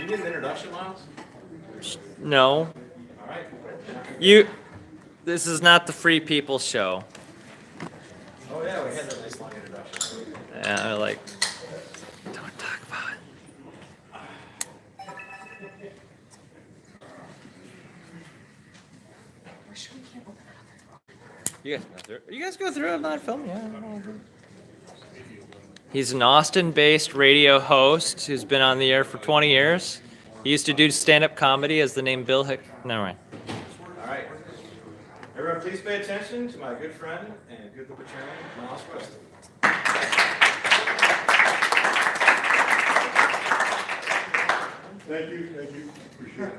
you need an introduction, Miles? No. All right. This is not the Free People Show. Oh yeah, we had that nice long introduction. Yeah, like, don't talk about it. You guys go through it. You guys go through it. I'm not filming. Yeah. He's an Austin-based radio host who's been on the air for 20 years. He used to do stand-up comedy as the name Bill Hick. Never mind. All right. Everyone, please pay attention to my good friend and good Libertarian, Miles Preston. Thank you, appreciate it.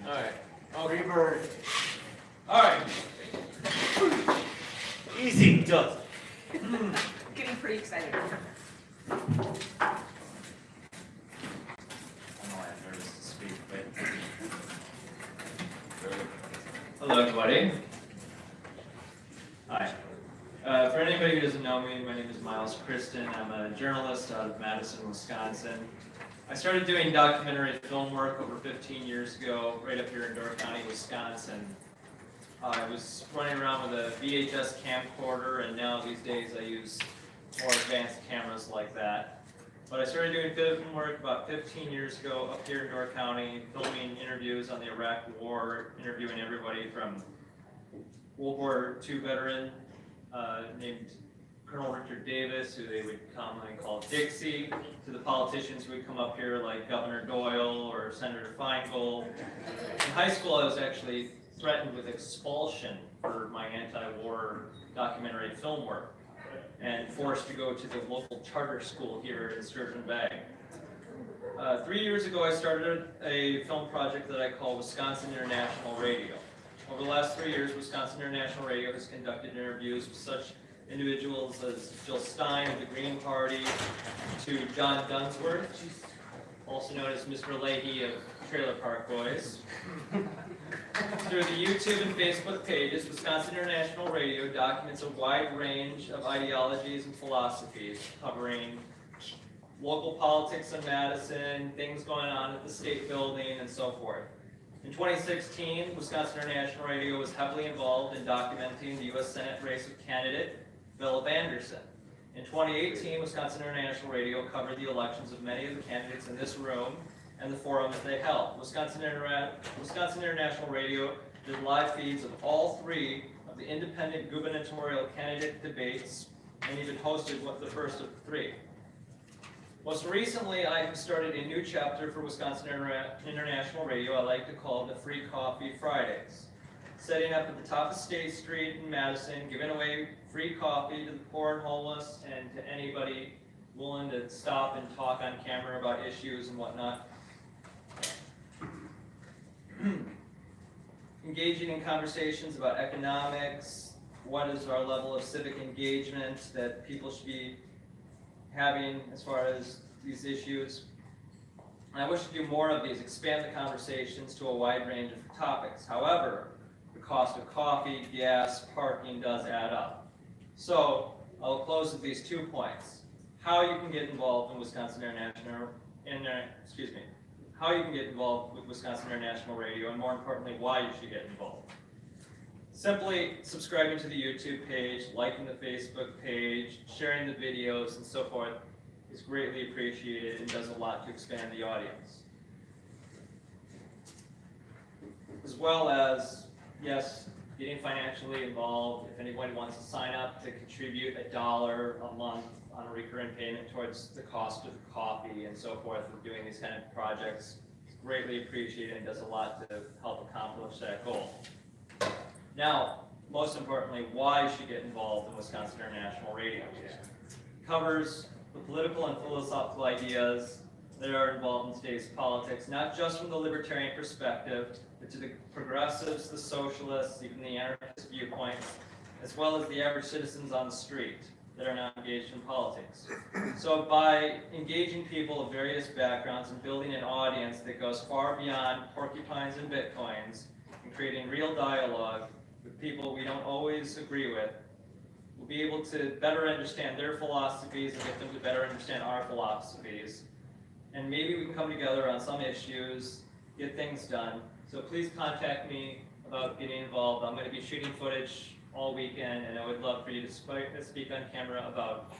All right. Oh, Reaper. All right. Easy does. Getting pretty excited. I know I'm nervous to speak, but... Hello, everybody. Hi. For anybody who doesn't know me, my name is Miles Preston. I'm a journalist out of Madison, Wisconsin. I started doing documentary film work over 15 years ago, right up here in Door County, Wisconsin. I was running around with a VHS camcorder, and now these days I use more advanced cameras like that. But I started doing film work about 15 years ago up here in Door County, filming interviews on the Iraq War, interviewing everybody from World War II veteran named Colonel Richard Davis, who they would commonly call Dixie, to the politicians who would come up here like Governor Doyle or Senator Feingold. In high school, I was actually threatened with expulsion for my anti-war documentary film work and forced to go to the local charter school here in Sturgeon Bay. 3 years ago, I started a film project that I call Wisconsin International Radio. Over the last 3 years, Wisconsin International Radio has conducted interviews with such individuals as Jill Stein of the Green Party, to John Dunsworth, also known as Mr. Leahy of Trailer Park Boys. Through the YouTube and Facebook pages, Wisconsin International Radio documents a wide range of ideologies and philosophies, covering local politics in Madison, things going on at the state building, and so forth. In 2016, Wisconsin International Radio was heavily involved in documenting the U.S. Senate race of candidate Philip Anderson. In 2018, Wisconsin International Radio covered the elections of many of the candidates in this room and the forums they held. Wisconsin International Radio did live feeds of all three of the independent gubernatorial candidate debates and even hosted the first of the three. Most recently, I have started a new chapter for Wisconsin International Radio I like to call the Free Coffee Fridays. Setting up at the top of State Street in Madison, giving away free coffee to the poor and homeless and to anybody willing to stop and talk on camera about issues and whatnot. Engaging in conversations about economics, what is our level of civic engagement that people should be having as far as these issues. And I wish to do more of these, expand the conversations to a wide range of topics. However, the cost of coffee, gas, parking does add up. So I'll close with these 2 points. How you can get involved in Wisconsin how you can get involved with Wisconsin International Radio, and more importantly, why you should get involved. Simply subscribing to the YouTube page, liking the Facebook page, sharing the videos, and so forth is greatly appreciated and does a lot to expand the audience. As well as, yes, getting financially involved. If anybody wants to sign up to contribute $1 a month on a recurring payment towards the cost of the coffee and so forth of doing these kind of projects, it's greatly appreciated and does a lot to help accomplish that goal. Now, most importantly, why you should get involved in Wisconsin International Radio. It covers the political and philosophical ideas that are involved in today's politics, not just from the libertarian perspective, but to the progressives, the socialists, even the anarchist viewpoints, as well as the average citizens on the street. that are not engaged in politics. So by engaging people of various backgrounds and building an audience that goes far beyond porcupines and bitcoins and creating real dialogue with people we don't always agree with, we'll be able to better understand their philosophies and get them to better understand our philosophies. And maybe we can come together on some issues, get things done. So please contact me about getting involved. I'm going to be shooting footage all weekend, and I would love for you to speak on camera about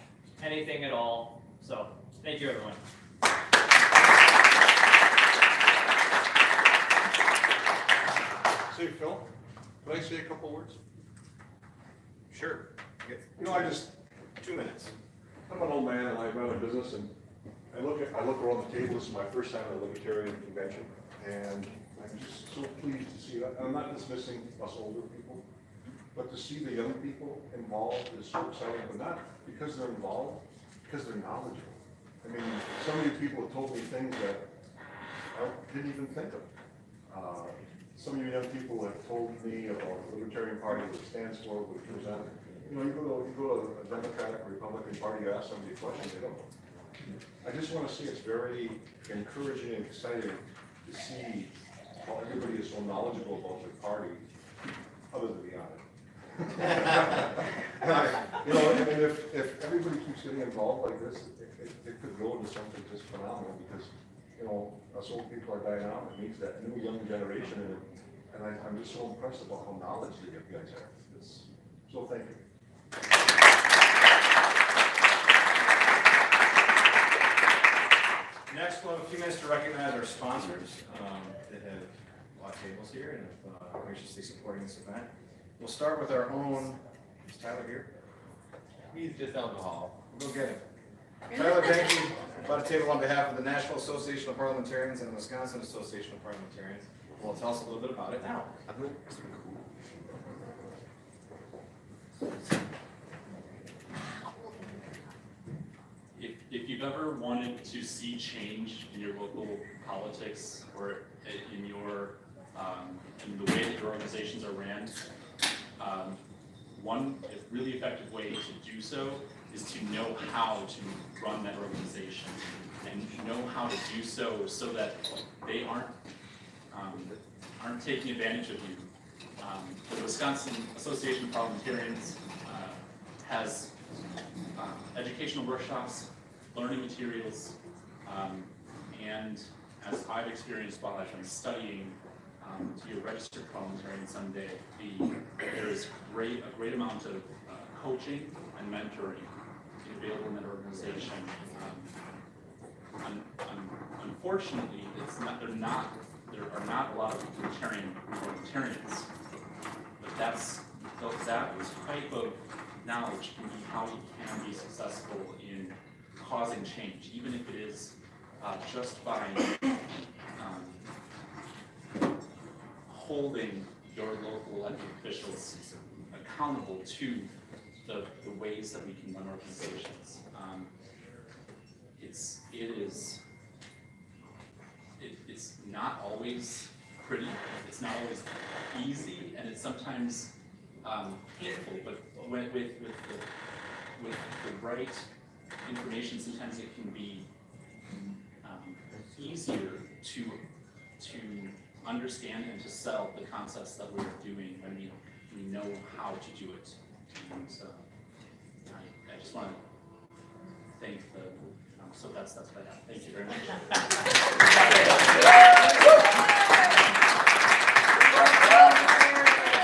anything at all. So thank you, everyone. Say, Phil, can I say a couple words? Sure. You know, I just, 2 minutes. I'm an old man and I run a business, and I look around the table. This is my first time at a Libertarian convention, and I'm just so pleased to see that. I'm not dismissing us older people, but to see the young people involved is so exciting, but not because they're involved, because they're knowledgeable. I mean, some of these people have told me things that I didn't even think of. Some of you young people have told me about the Libertarian Party, what it stands for, what it presents. You know, you go to a Democratic or Republican Party, you ask somebody a question, they don't know. I just want to say it's very encouraging and exciting to see how everybody is so knowledgeable about their party, other than the honor. You know, and if everybody keeps getting involved like this, it could grow into something just phenomenal, because, you know, us old people are dying out. It needs that new young generation in it. And I'm just so impressed about how knowledgeable you guys are. So thank you. Next, we'll have a few minutes to recognize our sponsors that have bought tables here and have graciously supporting this event. We'll start with our own, is Tyler here? He's just down the hall. We'll go get him. Tyler Benke bought a table on behalf of the National Association of Parliamentarians and the Wisconsin Association of Parliamentarians. Well, tell us a little bit about it now. If you've ever wanted to see change in your local politics or in your in the way that your organizations are ran, one really effective way to do so is to know how to run that organization and know how to do so that they aren't taking advantage of you. The Wisconsin Association of Parliamentarians has educational workshops, learning materials, and as I've experienced while I've been studying to be a registered parliamentarian someday, there is a great amount of coaching and mentoring available in that organization. Unfortunately, there are not a lot of libertarian parliamentarians, but that type of knowledge can be how you can be successful in causing change, even if it is just by holding your local elected officials accountable to the ways that we can run organizations. It's not always pretty, it's not always easy, and it's sometimes painful, but with the right information, sometimes it can be easier to understand and to sell the concepts that we're doing when we know how to do it. And so I just want to thank so that's what I have. Thank you very much.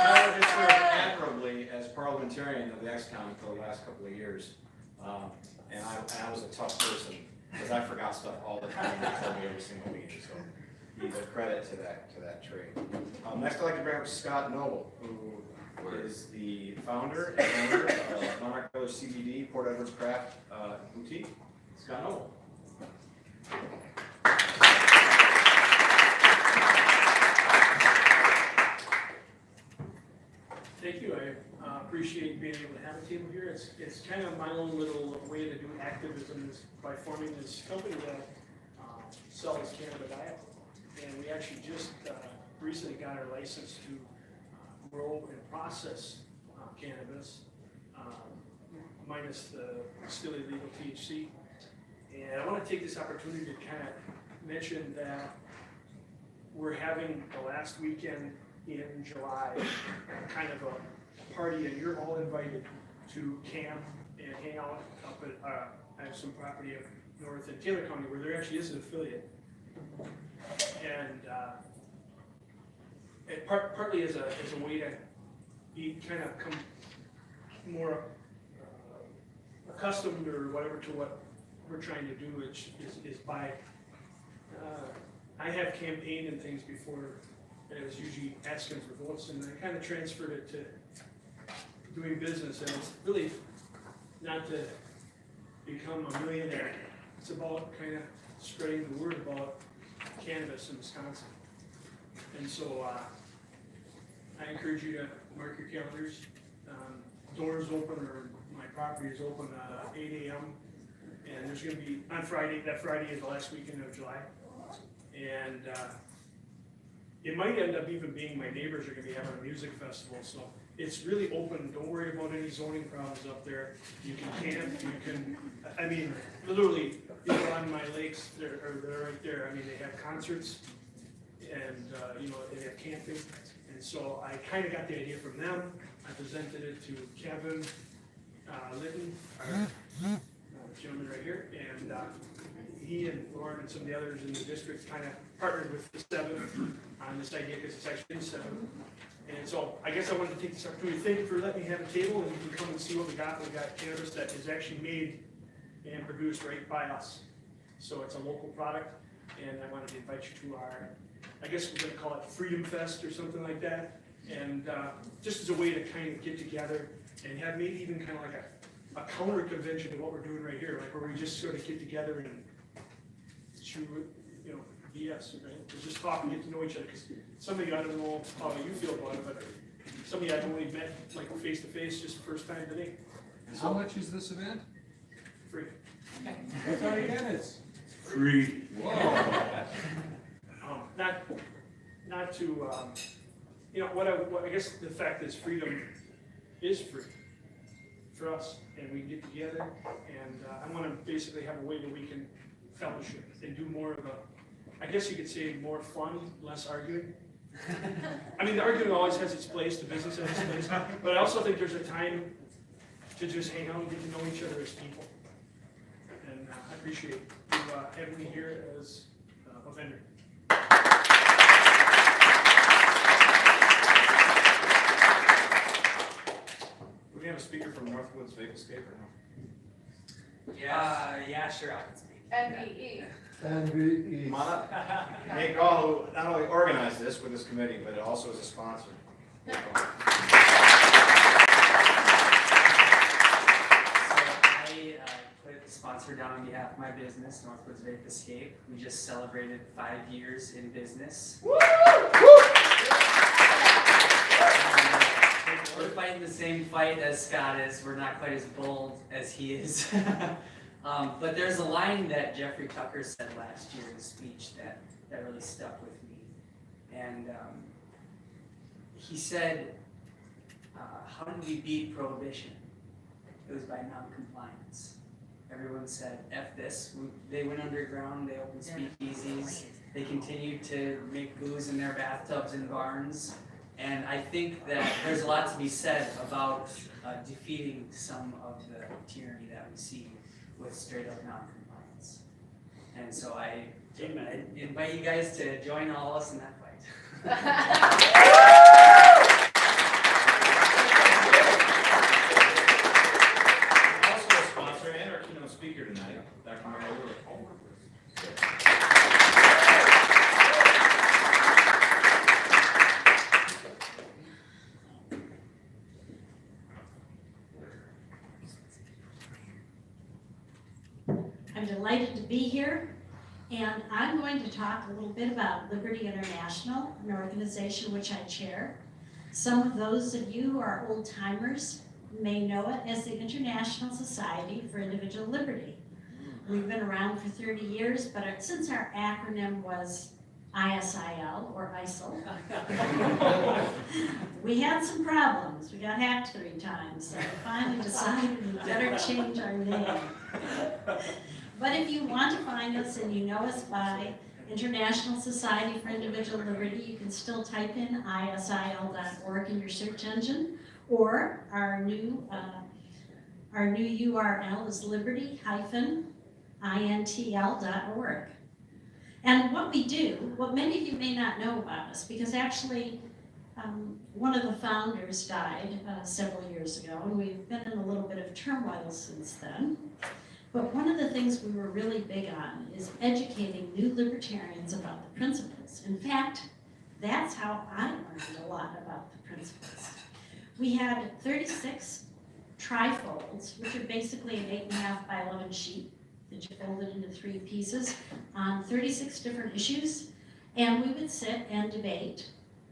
Tyler has served admirably as parliamentarian of the X-County for the last couple of years. And I was a tough person because I forgot stuff all the time. He told me every single meeting, so he's a credit to that trait. Next, I'd like to bring up Scott Noble, who is the founder and owner of Monarch Brothers CBD, Port Edwards Craft Boutique. Scott Noble. Thank you. I appreciate being able to have a table here. It's kind of my own little way to do activism is by forming this company that sells Canada diet. And we actually just recently got our license to grow and process cannabis. minus the still illegal THC. And I want to take this opportunity to kind of mention that we're having the last weekend in July, kind of a party, and you're all invited to camp and hang out up at, I have some property up north in Taylor County where there actually is an affiliate. And it partly as a way to be kind of come more accustomed or whatever to what we're trying to do, which is by, I have campaigned and things before, and it was usually asking for votes, and I kind of transferred it to doing business, and it's really not to become a millionaire. It's about kind of spreading the word about cannabis in Wisconsin. And so I encourage you to mark your calendars. Doors open, or my property is open 8 a.m. And there's going to be, on Friday, that Friday is the last weekend of July. And it might end up even being my neighbors are going to be having a music festival. So it's really open. Don't worry about any zoning problems up there. You can camp, you can, I mean, literally, people on my lakes, they're right there. I mean, they have concerts and, they have camping. And so I kind of got the idea from them. I presented it to Kevin Litton, our gentleman right here, and he and Lauren and some of the others in the district kind of partnered with the 7 on this idea because it's actually in 7. And so I guess I wanted to take this opportunity to thank you for letting me have a table and you can come and see what we got. We got cannabis that is actually made and produced right by us. So it's a local product, and I wanted to invite you to our, I guess we're going to call it Freedom Fest or something like that. And just as a way to kind of get together and have maybe even kind of like a counter convention to what we're doing right here, like where we just sort of get together and shoot, BS, right? We're just talk and get to know each other. Because some of you, I don't know how you feel about it, but some of you I've only met like face to face just the first time today. How much is this event? Free. That's all you get is. Free. Whoa. Not to, what I guess the fact is freedom is free for us, and we get together, and I want to basically have a way that we can fellowship and do more of a, I guess you could say more fun, less arguing. I mean, the arguing always has its place, the business has its place, but I also think there's a time to just hang out and get to know each other as people. And I appreciate you having me here as a vendor. Do we have a speaker from Northwoods Vapescape or no? Yeah, sure, I can speak. NBE. NVE. Come on up. Nate Gall, who not only organized this with this committee, but it also is a sponsor. So I put the sponsor down on behalf of my business, Northwoods Vape Escape. We just celebrated 5 years in business. We're fighting the same fight as Scott is. We're not quite as bold as he is. But there's a line that Jeffrey Tucker said last year in a speech that really stuck with me. And he said, how did we beat prohibition? It was by non-compliance. Everyone said, F this. They went underground, they opened speakeasies, they continued to make booze in their bathtubs and barns. And I think that there's a lot to be said about defeating some of the tyranny that we see with straight up non-compliance. And so I invite you guys to join all of us in that fight. Also a sponsor and our keynote speaker tonight, Dr. Mary Lewis. I'm delighted to be here, and I'm going to talk a little bit about Liberty International, an organization which I chair. Some of those of you who are old timers may know it as the International Society for Individual Liberty. We've been around for 30 years, but since our acronym was ISIL or ISIL. We had some problems. We got hacked 3 times, so we finally decided we better change our name. But if you want to find us and you know us by International Society for Individual Liberty, you can still type in isil.org in your search engine, or our new URL is liberty-intl.org. And what we do, what many of you may not know about us, because actually one of the founders died several years ago, and we've been in a little bit of turmoil since then. But one of the things we were really big on is educating new libertarians about the principles. In fact, that's how I learned a lot about the principles. We had 36 trifolds, which are basically an 8.5 by 11 sheet that you folded into 3 pieces on 36 different issues. And we would sit and debate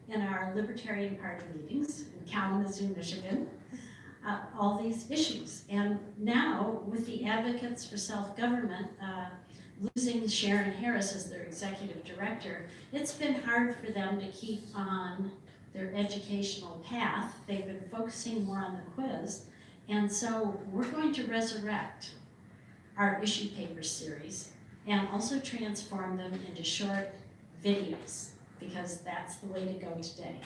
in our Libertarian Party meetings in Kalamazoo, Michigan, all these issues. And now, with the Advocates for Self-Government losing Sharon Harris as their executive director, it's been hard for them to keep on their educational path. They've been focusing more on the quiz. And so we're going to resurrect our issue paper series and also transform them into short videos, because that's the way to go today.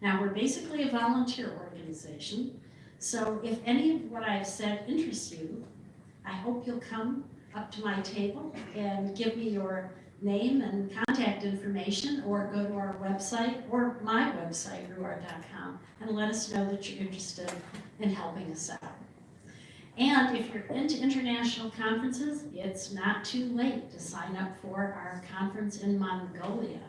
Now, we're basically a volunteer organization, so if any of what I've said interests you, I hope you'll come up to my table and give me your name and contact information, or go to our website or my website, ruar.com, and let us know that you're interested in helping us out. And if you're into international conferences, it's not too late to sign up for our conference in Mongolia,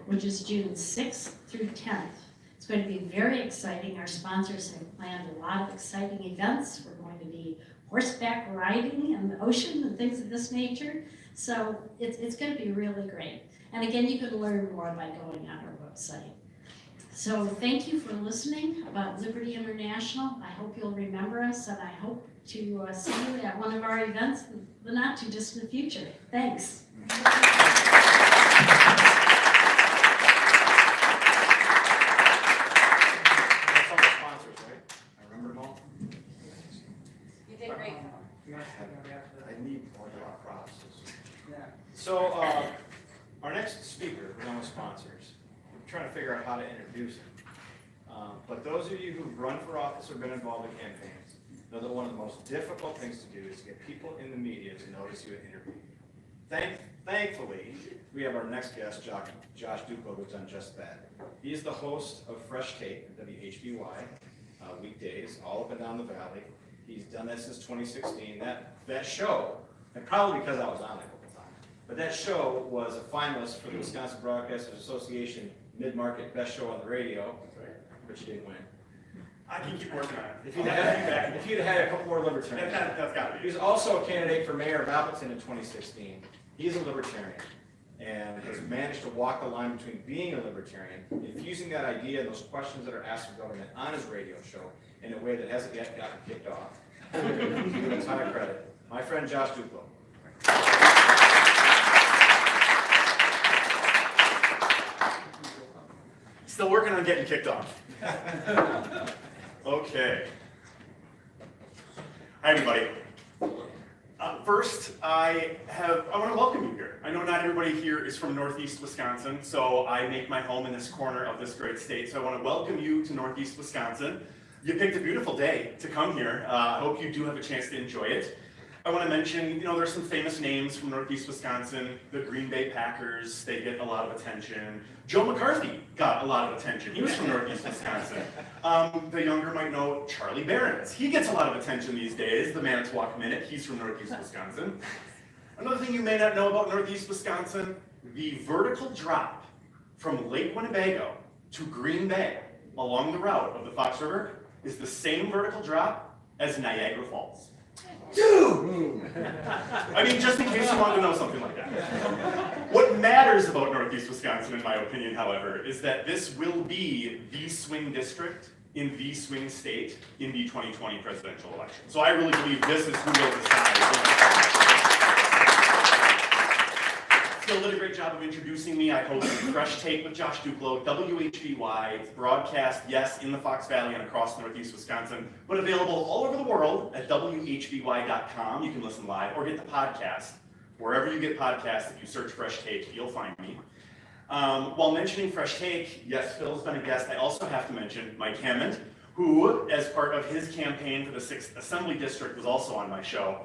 which is June 6th through 10th. It's going to be very exciting. Our sponsors have planned a lot of exciting events. We're going to be horseback riding in the ocean and things of this nature. So it's going to be really great. And again, you can learn more by going on our website. So thank you for listening about Liberty International. I hope you'll remember us, and I hope to see you at one of our events in the not too distant future. Thanks. That's all the sponsors, right? I remember them all. You did great. I need more props. So, our next speaker is one of the sponsors. We're trying to figure out how to introduce him. But those of you who've run for office or been involved in campaigns know that one of the most difficult things to do is to get people in the media to notice you at interview. Thankfully, we have our next guest, Josh Duplo, who's done just that. He is the host of Fresh Take at WHBY, weekdays, all up and down the valley. He's done that since 2016. That show, and probably because I was on it a couple times, but that show was a finalist for the Wisconsin Broadcasters Association Mid-Market Best Show on the Radio, but you didn't win. I can keep working on it. If you'd had a couple more libertarians. That's got to be. He was also a candidate for mayor of Appleton in 2016. He's a libertarian and has managed to walk the line between being a libertarian, infusing that idea and those questions that are asked of government on his radio show in a way that hasn't yet gotten kicked off. Give him a ton of credit. My friend Josh Duplo. Still working on getting kicked off. Okay. Hi, everybody. First, I want to welcome you here. I know not everybody here is from Northeast Wisconsin, so I make my home in this corner of this great state. So I want to welcome you to Northeast Wisconsin. You picked a beautiful day to come here. I hope you do have a chance to enjoy it. I want to mention, there's some famous names from Northeast Wisconsin. The Green Bay Packers, they get a lot of attention. Joe McCarthy got a lot of attention. He was from Northeast Wisconsin. The younger might know Charlie Berens. He gets a lot of attention these days. The Manitowoc Minute, he's from Northeast Wisconsin. Another thing you may not know about Northeast Wisconsin, the vertical drop from Lake Winnebago to Green Bay along the route of the Fox River is the same vertical drop as Niagara Falls. Dude! I mean, just in case you wanted to know something like that. What matters about Northeast Wisconsin, in my opinion, however, is that this will be the swing district in the swing state in the 2020 presidential election. So I really believe this is who will decide. Phil did a great job of introducing me. I host Fresh Take with Josh Duplo, WHBY. It's broadcast, yes, in the Fox Valley and across Northeast Wisconsin, but available all over the world at WHBY.com. You can listen live or get the podcast. Wherever you get podcasts, if you search Fresh Take, you'll find me. While mentioning Fresh Take, yes, Phil's been a guest. I also have to mention Mike Hammond, who, as part of his campaign for the 6th Assembly District, was also on my show.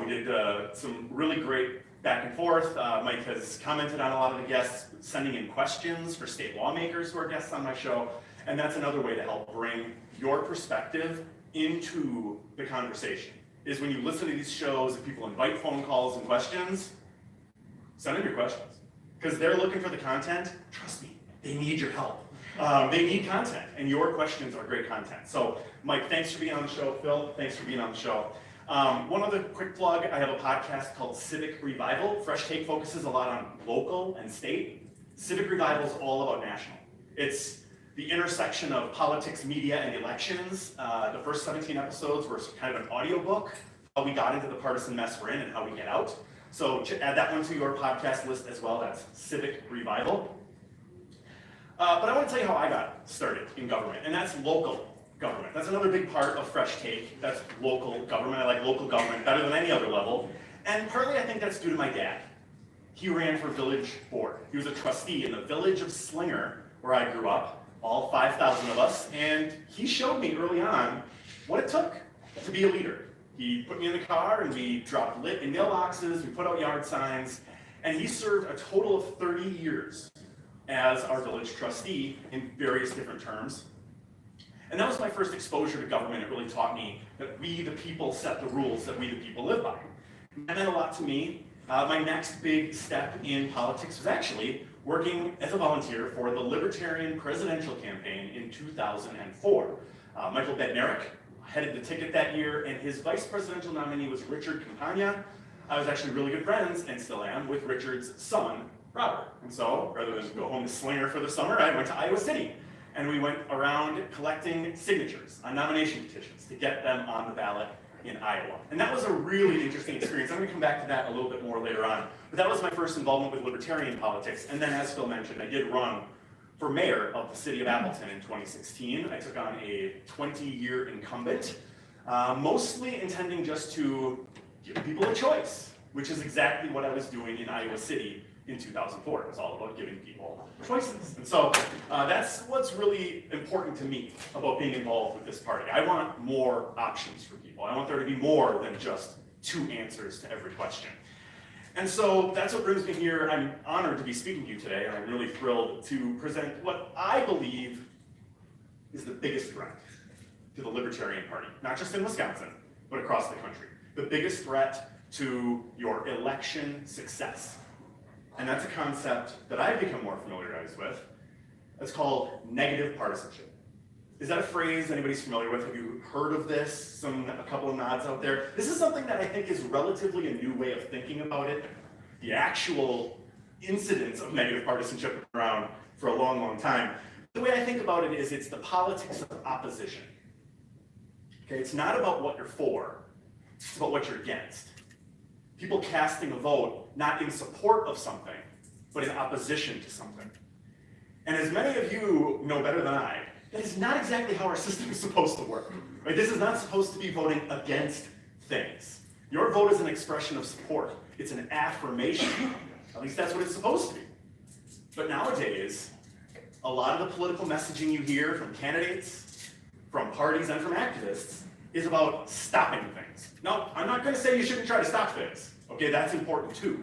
We did some really great back and forth. Mike has commented on a lot of the guests, sending in questions for state lawmakers who are guests on my show, and that's another way to help bring your perspective into the conversation, is when you listen to these shows and people invite phone calls and questions, send in your questions, because they're looking for the content. Trust me, they need your help. They need content, and your questions are great content. So, Mike, thanks for being on the show. Phil, thanks for being on the show. One other quick plug, I have a podcast called Civic Revival. Fresh Take focuses a lot on local and state. Civic Revival is all about national. It's the intersection of politics, media, and elections. The first 17 episodes were kind of an audiobook, how we got into the partisan mess we're in and how we get out. So add that one to your podcast list as well. That's Civic Revival. But I want to tell you how I got started in government, and that's local government. That's another big part of Fresh Take. That's local government. I like local government better than any other level. And partly I think that's due to my dad. He ran for village board. He was a trustee in the village of Slinger, where I grew up, all 5,000 of us, and he showed me early on what it took to be a leader. He put me in the car and we dropped lit in mailboxes, we put out yard signs, and he served a total of 30 years as our village trustee in various different terms. And that was my first exposure to government. It really taught me that we, the people, set the rules that we, the people, live by. That meant a lot to me. My next big step in politics was actually working as a volunteer for the Libertarian presidential campaign in 2004. Michael Bednarik headed the ticket that year, and his vice presidential nominee was Richard Campagna. I was actually really good friends, and still am, with Richard's son, Robert. And so, rather than go home to Slinger for the summer, I went to Iowa City. And we went around collecting signatures on nomination petitions to get them on the ballot in Iowa. And that was a really interesting experience. I'm going to come back to that a little bit more later on. But that was my first involvement with libertarian politics. And then, as Phil mentioned, I did run for mayor of the city of Appleton in 2016. I took on a 20-year incumbent, mostly intending just to give people a choice, which is exactly what I was doing in Iowa City in 2004. It was all about giving people choices. And so that's what's really important to me about being involved with this party. I want more options for people. I want there to be more than just 2 answers to every question. And so that's what brings me here. I'm honored to be speaking to you today, and I'm really thrilled to present what I believe is the biggest threat to the Libertarian Party, not just in Wisconsin, but across the country. The biggest threat to your election success. And that's a concept that I've become more familiarized with. It's called negative partisanship. Is that a phrase anybody's familiar with? Have you heard of this? A couple of nods out there. This is something that I think is relatively a new way of thinking about it. The actual incidence of negative partisanship has been around for a long, long time. The way I think about it is it's the politics of opposition. Okay, it's not about what you're for, it's about what you're against. People casting a vote not in support of something, but in opposition to something. And as many of you know better than I, that is not exactly how our system is supposed to work. Right? This is not supposed to be voting against things. Your vote is an expression of support. It's an affirmation. At least that's what it's supposed to be. But nowadays, a lot of the political messaging you hear from candidates, from parties, and from activists is about stopping things. Now, I'm not going to say you shouldn't try to stop things. Okay, that's important too.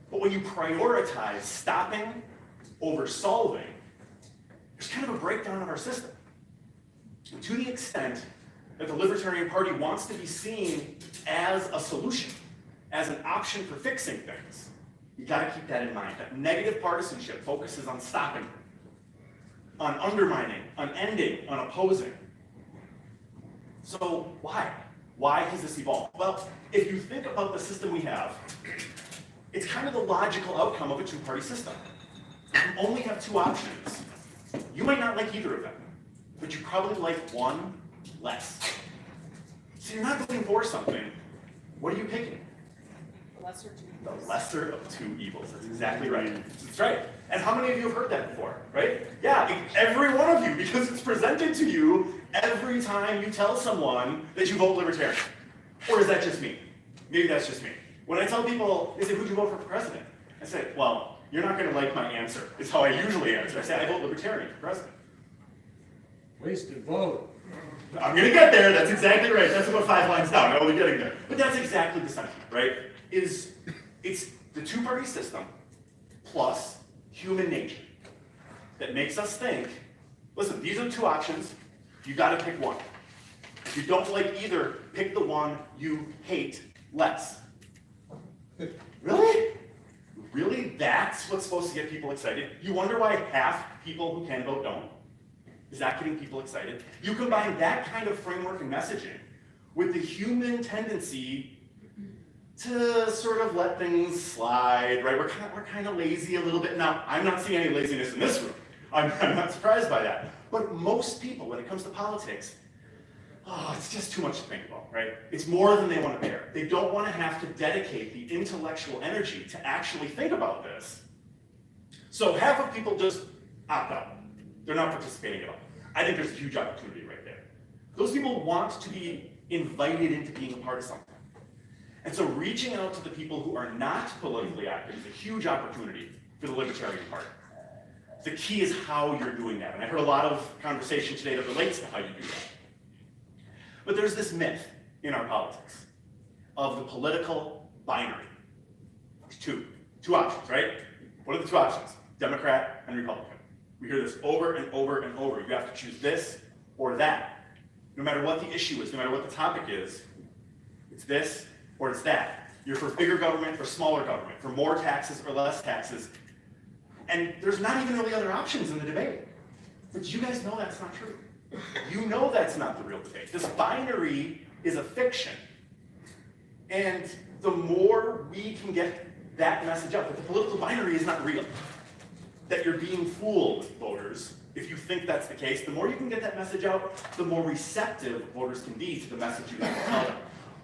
But when you prioritize stopping over solving, there's kind of a breakdown of our system. And to the extent that the Libertarian Party wants to be seen as a solution, as an option for fixing things, you got to keep that in mind. That negative partisanship focuses on stopping, on undermining, on ending, on opposing. So why? Why has this evolved? Well, if you think about the system we have, it's kind of the logical outcome of a two-party system. You only have 2 options. You might not like either of them, but you probably like one less. So you're not voting for something. What are you picking? lesser two The evils. lesser of two evils. That's exactly right. That's right. And how many of you have heard that before, right? Yeah, every one of you, because it's presented to you every time you tell someone that you vote Libertarian. Or is that just me? Maybe that's just me. When I tell people, they say, who'd you vote for president? I say, well, you're not going to like my answer. It's how I usually answer. I say, I vote Libertarian for president. Wasted vote. I'm going to get there. That's exactly right. That's about 5 lines down. I'm only getting there. But that's exactly the sentiment, right? It's the two-party system plus human nature that makes us think, listen, these are 2 options. You got to pick one. If you don't like either, pick the one you hate less. Really? Really? That's what's supposed to get people excited? You wonder why half people who can vote don't? Is that getting people excited? You combine that kind of framework and messaging with the human tendency to sort of let things slide, right? We're kind of lazy a little bit. Now, I'm not seeing any laziness in this room. I'm not surprised by that. But most people, when it comes to politics, it's just too much to think about, right? It's more than they want to bear. They don't want to have to dedicate the intellectual energy to actually think about this. So half of people just opt out. They're not participating at all. I think there's a huge opportunity right there. Those people want to be invited into being a part of something. And so reaching out to the people who are not politically active is a huge opportunity for the Libertarian Party. The key is how you're doing that. And I heard a lot of conversation today that relates to how you do that. But there's this myth in our politics of the political binary. There's two options, right? What are the 2 options? Democrat and Republican. We hear this over and over and over. You have to choose this or that. No matter what the issue is, no matter what the topic is, it's this or it's that. You're for bigger government or smaller government, for more taxes or less taxes. And there's not even really other options in the debate. But you guys know that's not true. You know that's not the real debate. This binary is a fiction. And the more we can get that message out, that the political binary is not real, that you're being fooled, voters, if you think that's the case, the more you can get that message out, the more receptive voters can be to the message you have to tell them.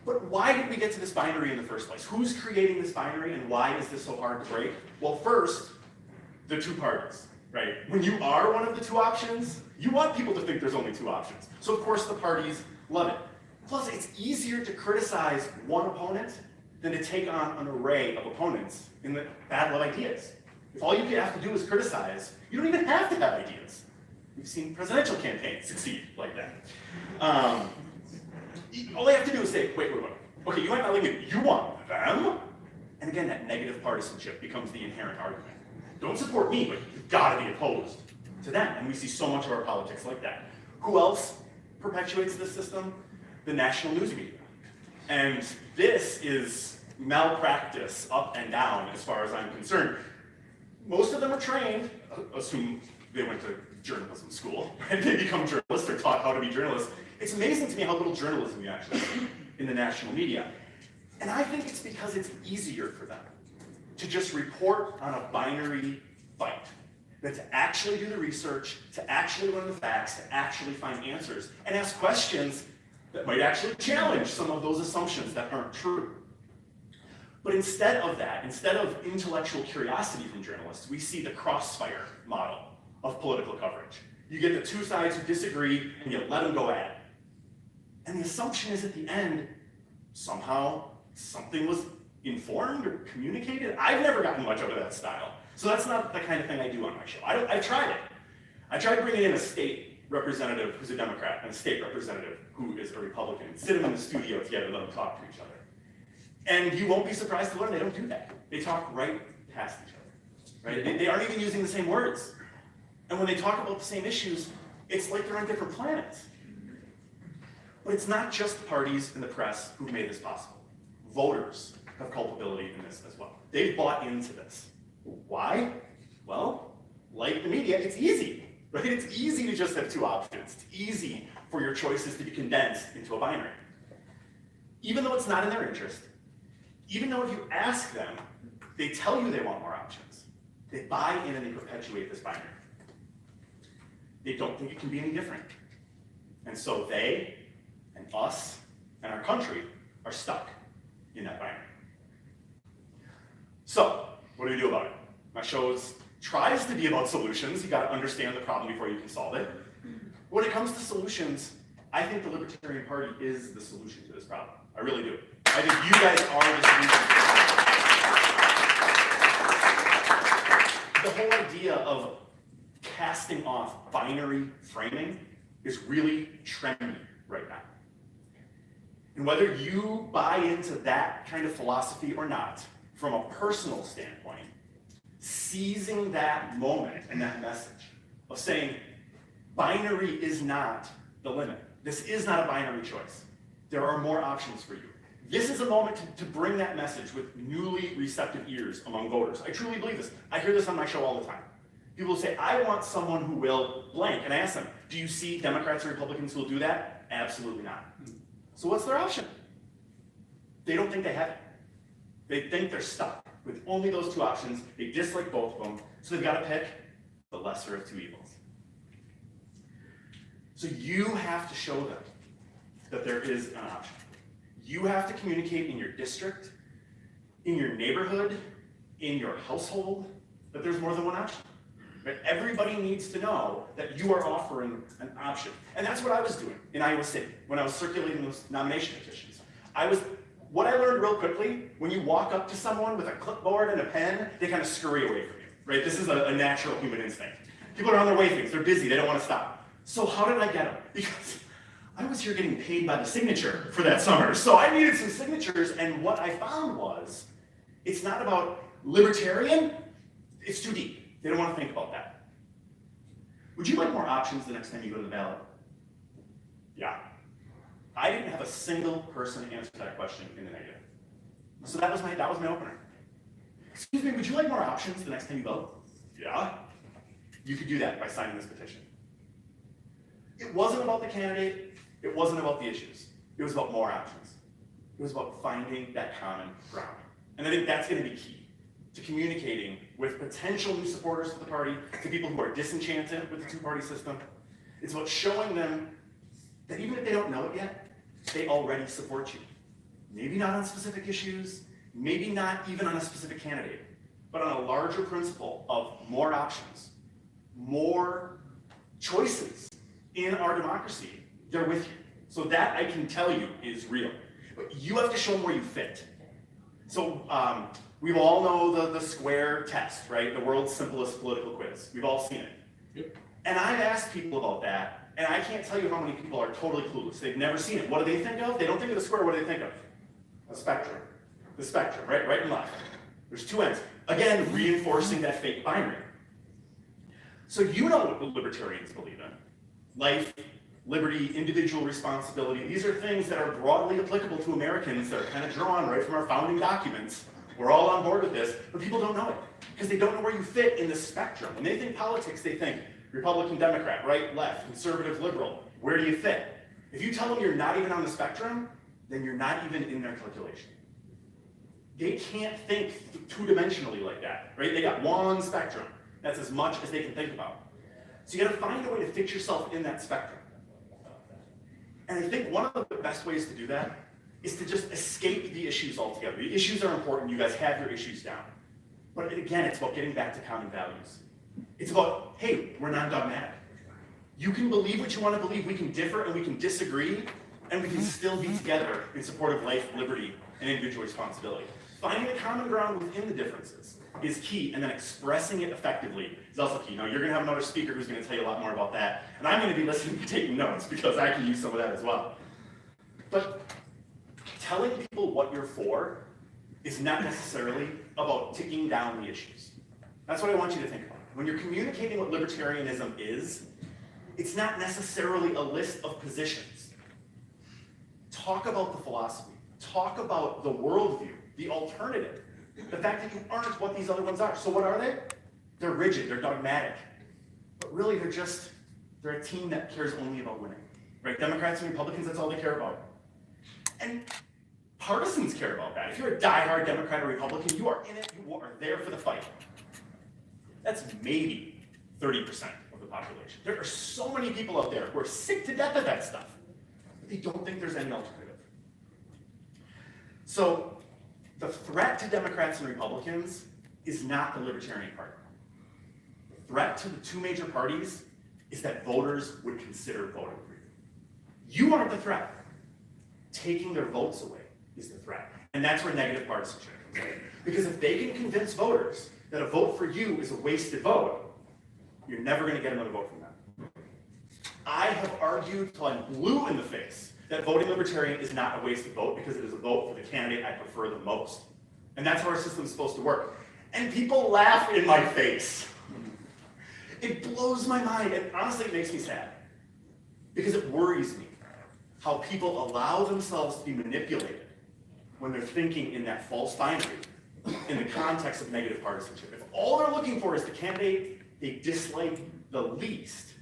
But why did we get to this binary in the first place? Who's creating this binary and why is this so hard to break? Well, first, the 2 parties, right? When you are one of the 2 options, you want people to think there's only 2 options. So of course the parties love it. Plus, it's easier to criticize one opponent than to take on an array of opponents in the battle of ideas. If all you have to do is criticize, you don't even have to have ideas. We've seen presidential campaigns succeed like that. All they have to do is say, wait. Okay, you might not like me, you want them? And again, that negative partisanship becomes the inherent argument. Don't support me, but you've got to be opposed to them. And we see so much of our politics like that. Who else perpetuates this system? The national news media. And this is malpractice up and down as far as I'm concerned. Most of them are trained, assume they went to journalism school, and they become journalists or taught how to be journalists. It's amazing to me how little journalism you actually see in the national media. And I think it's because it's easier for them to just report on a binary fight, than to actually do the research, to actually learn the facts, to actually find answers, and ask questions that might actually challenge some of those assumptions that aren't true. But instead of that, instead of intellectual curiosity from journalists, we see the crossfire model of political coverage. You get the 2 sides who disagree, and you let them go at it. And the assumption is at the end, somehow something was informed or communicated. I've never gotten much out of that style. So that's not the kind of thing I do on my show. I've tried it. I tried bringing in a state representative who's a Democrat and a state representative who is a Republican, sit them in the studio together and let them talk to each other. And you won't be surprised to learn they don't do that. They talk right past each other, right? They aren't even using the same words. And when they talk about the same issues, it's like they're on different planets. But it's not just the parties and the press who've made this possible. Voters have culpability in this as well. They've bought into this. Why? Well, like the media, it's easy, right? It's easy to just have 2 options. It's easy for your choices to be condensed into a binary. Even though it's not in their interest, even though if you ask them, they tell you they want more options. They buy in and they perpetuate this binary. They don't think it can be any different. And so they, and us, and our country are stuck in that binary. So, what do we do about it? My show tries to be about solutions. You gotta understand the problem before you can solve it. When it comes to solutions, I think the Libertarian Party is the solution to this problem. I really do. I think you guys are the solution. The whole idea of casting off binary framing is really trendy right now. And whether you buy into that kind of philosophy or not, from a personal standpoint, seizing that moment and that message of saying, binary is not the limit. This is not a binary choice. There are more options for you. This is a moment to bring that message with newly receptive ears among voters. I truly believe this. I hear this on my show all the time. People say, I want someone who will blank. And I ask them, do you see Democrats and Republicans who will do that? Absolutely not. So what's their option? They don't think they have it. They think they're stuck with only those two options. They dislike both of them. So they've got to pick the lesser of two evils. So you have to show them that there is an option. You have to communicate in your district, in your neighborhood, in your household, that there's more than one option. But everybody needs to know that you are offering an option. And that's what I was doing in Iowa City when I was circulating those nomination petitions. What I learned real quickly, when you walk up to someone with a clipboard and a pen, they kind of scurry away from you, right? This is a natural human instinct. People are on their way things, they're busy, they don't want to stop. So how did I get them? Because I was here getting paid by the signature for that summer. So I needed some signatures, and what I found was, it's not about libertarian, it's too deep. They don't want to think about that. Would you like more options the next time you go to the ballot? Yeah. I didn't have a single person answer that question in the negative. So that was my opener. Excuse me, would you like more options the next time you vote? Yeah. You could do that by signing this petition. It wasn't about the candidate, it wasn't about the issues. It was about more options. It was about finding that common ground. And I think that's going to be key to communicating with potential new supporters of the party, to people who are disenchanted with the two-party system. It's about showing them that even if they don't know it yet, they already support you. Maybe not on specific issues, maybe not even on a specific candidate, but on a larger principle of more options, more choices in our democracy. They're with you. So that, I can tell you, is real. But you have to show them where you fit. So we all know the square test, right? The world's simplest political quiz. We've all seen it. Yep. And I've asked people about that, and I can't tell you how many people are totally clueless. They've never seen it. What do they think of? They don't think of the square. What do they think of? A spectrum. The spectrum, right and left. There's two ends. Again, reinforcing that fake binary. So you know what the libertarians believe in. Life, liberty, individual responsibility. These are things that are broadly applicable to Americans that are kind of drawn right from our founding documents. We're all on board with this, but people don't know it because they don't know where you fit in the spectrum. When they think politics, they think Republican, Democrat, right, left, conservative, liberal. Where do you fit? If you tell them you're not even on the spectrum, then you're not even in their calculation. They can't think two-dimensionally like that, right? They got one spectrum. That's as much as they can think about. So you gotta find a way to fit yourself in that spectrum. And I think one of the best ways to do that is to just escape the issues altogether. The issues are important, you guys have your issues down. But again, it's about getting back to common values. It's about, hey, we're not dogmatic. You can believe what you want to believe, we can differ and we can disagree, and we can still be together in support of life, liberty, and individual responsibility. Finding the common ground within the differences is key, and then expressing it effectively is also key. Now, you're going to have another speaker who's going to tell you a lot more about that, and I'm going to be listening and taking notes because I can use some of that as well. But telling people what you're for is not necessarily about ticking down the issues. That's what I want you to think about. When you're communicating what libertarianism is, it's not necessarily a list of positions. Talk about the philosophy. Talk about the worldview, the alternative, the fact that you aren't what these other ones are. So what are they? They're rigid, they're dogmatic. But really, they're a team that cares only about winning. Right? Democrats and Republicans, that's all they care about. And partisans care about that. If you're a diehard Democrat or Republican, you are in it, you are there for the fight. That's maybe 30% of the population. There are so many people out there who are sick to death of that stuff, but they don't think there's any alternative. So The threat to Democrats and Republicans is not the Libertarian Party. The threat to the two major parties is that voters would consider voting for you. You aren't the threat. Taking their votes away is the threat. And that's where negative partisanship comes in. Because if they can convince voters that a vote for you is a wasted vote, you're never going to get another vote from them. I have argued till I'm blue in the face that voting Libertarian is not a wasted vote because it is a vote for the candidate I prefer the most. And that's how our system is supposed to work. And people laugh in my face. It blows my mind, and honestly it makes me sad. Because it worries me how people allow themselves to be manipulated when they're thinking in that false binary in the context of negative partisanship. If all they're looking for is the candidate they dislike the least,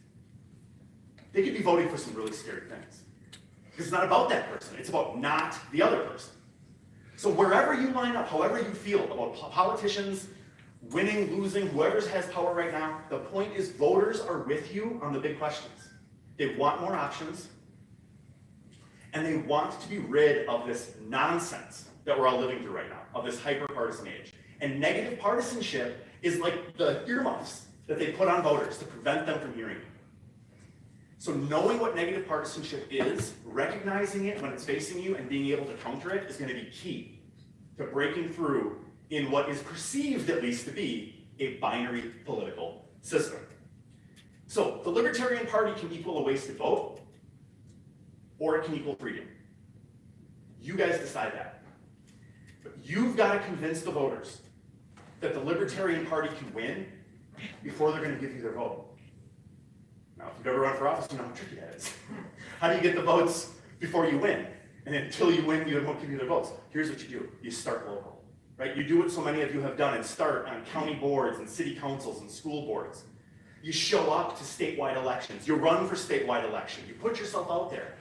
they could be voting for some really scary things. Because it's not about that person, it's about not the other person. So wherever you line up, however you feel about politicians, winning, losing, whoever has power right now, the point is voters are with you on the big questions. They want more options, and they want to be rid of this nonsense that we're all living through right now, of this hyper-partisan age. And negative partisanship is like the earmuffs that they put on voters to prevent them from hearing it. So knowing what negative partisanship is, recognizing it when it's facing you, and being able to counter it is going to be key to breaking through in what is perceived, at least, to be a binary political system. So the Libertarian Party can equal a wasted vote, or it can equal freedom. You guys decide that. But you've got to convince the voters that the Libertarian Party can win before they're going to give you their vote. Now, if you've ever run for office, you know how tricky that is. How do you get the votes before you win? And until you win, you won't give you their votes. Here's what you do. You start local, right? You do what so many of you have done and start on county boards and city councils and school boards. You show up to statewide elections. You run for statewide election. You put yourself out there,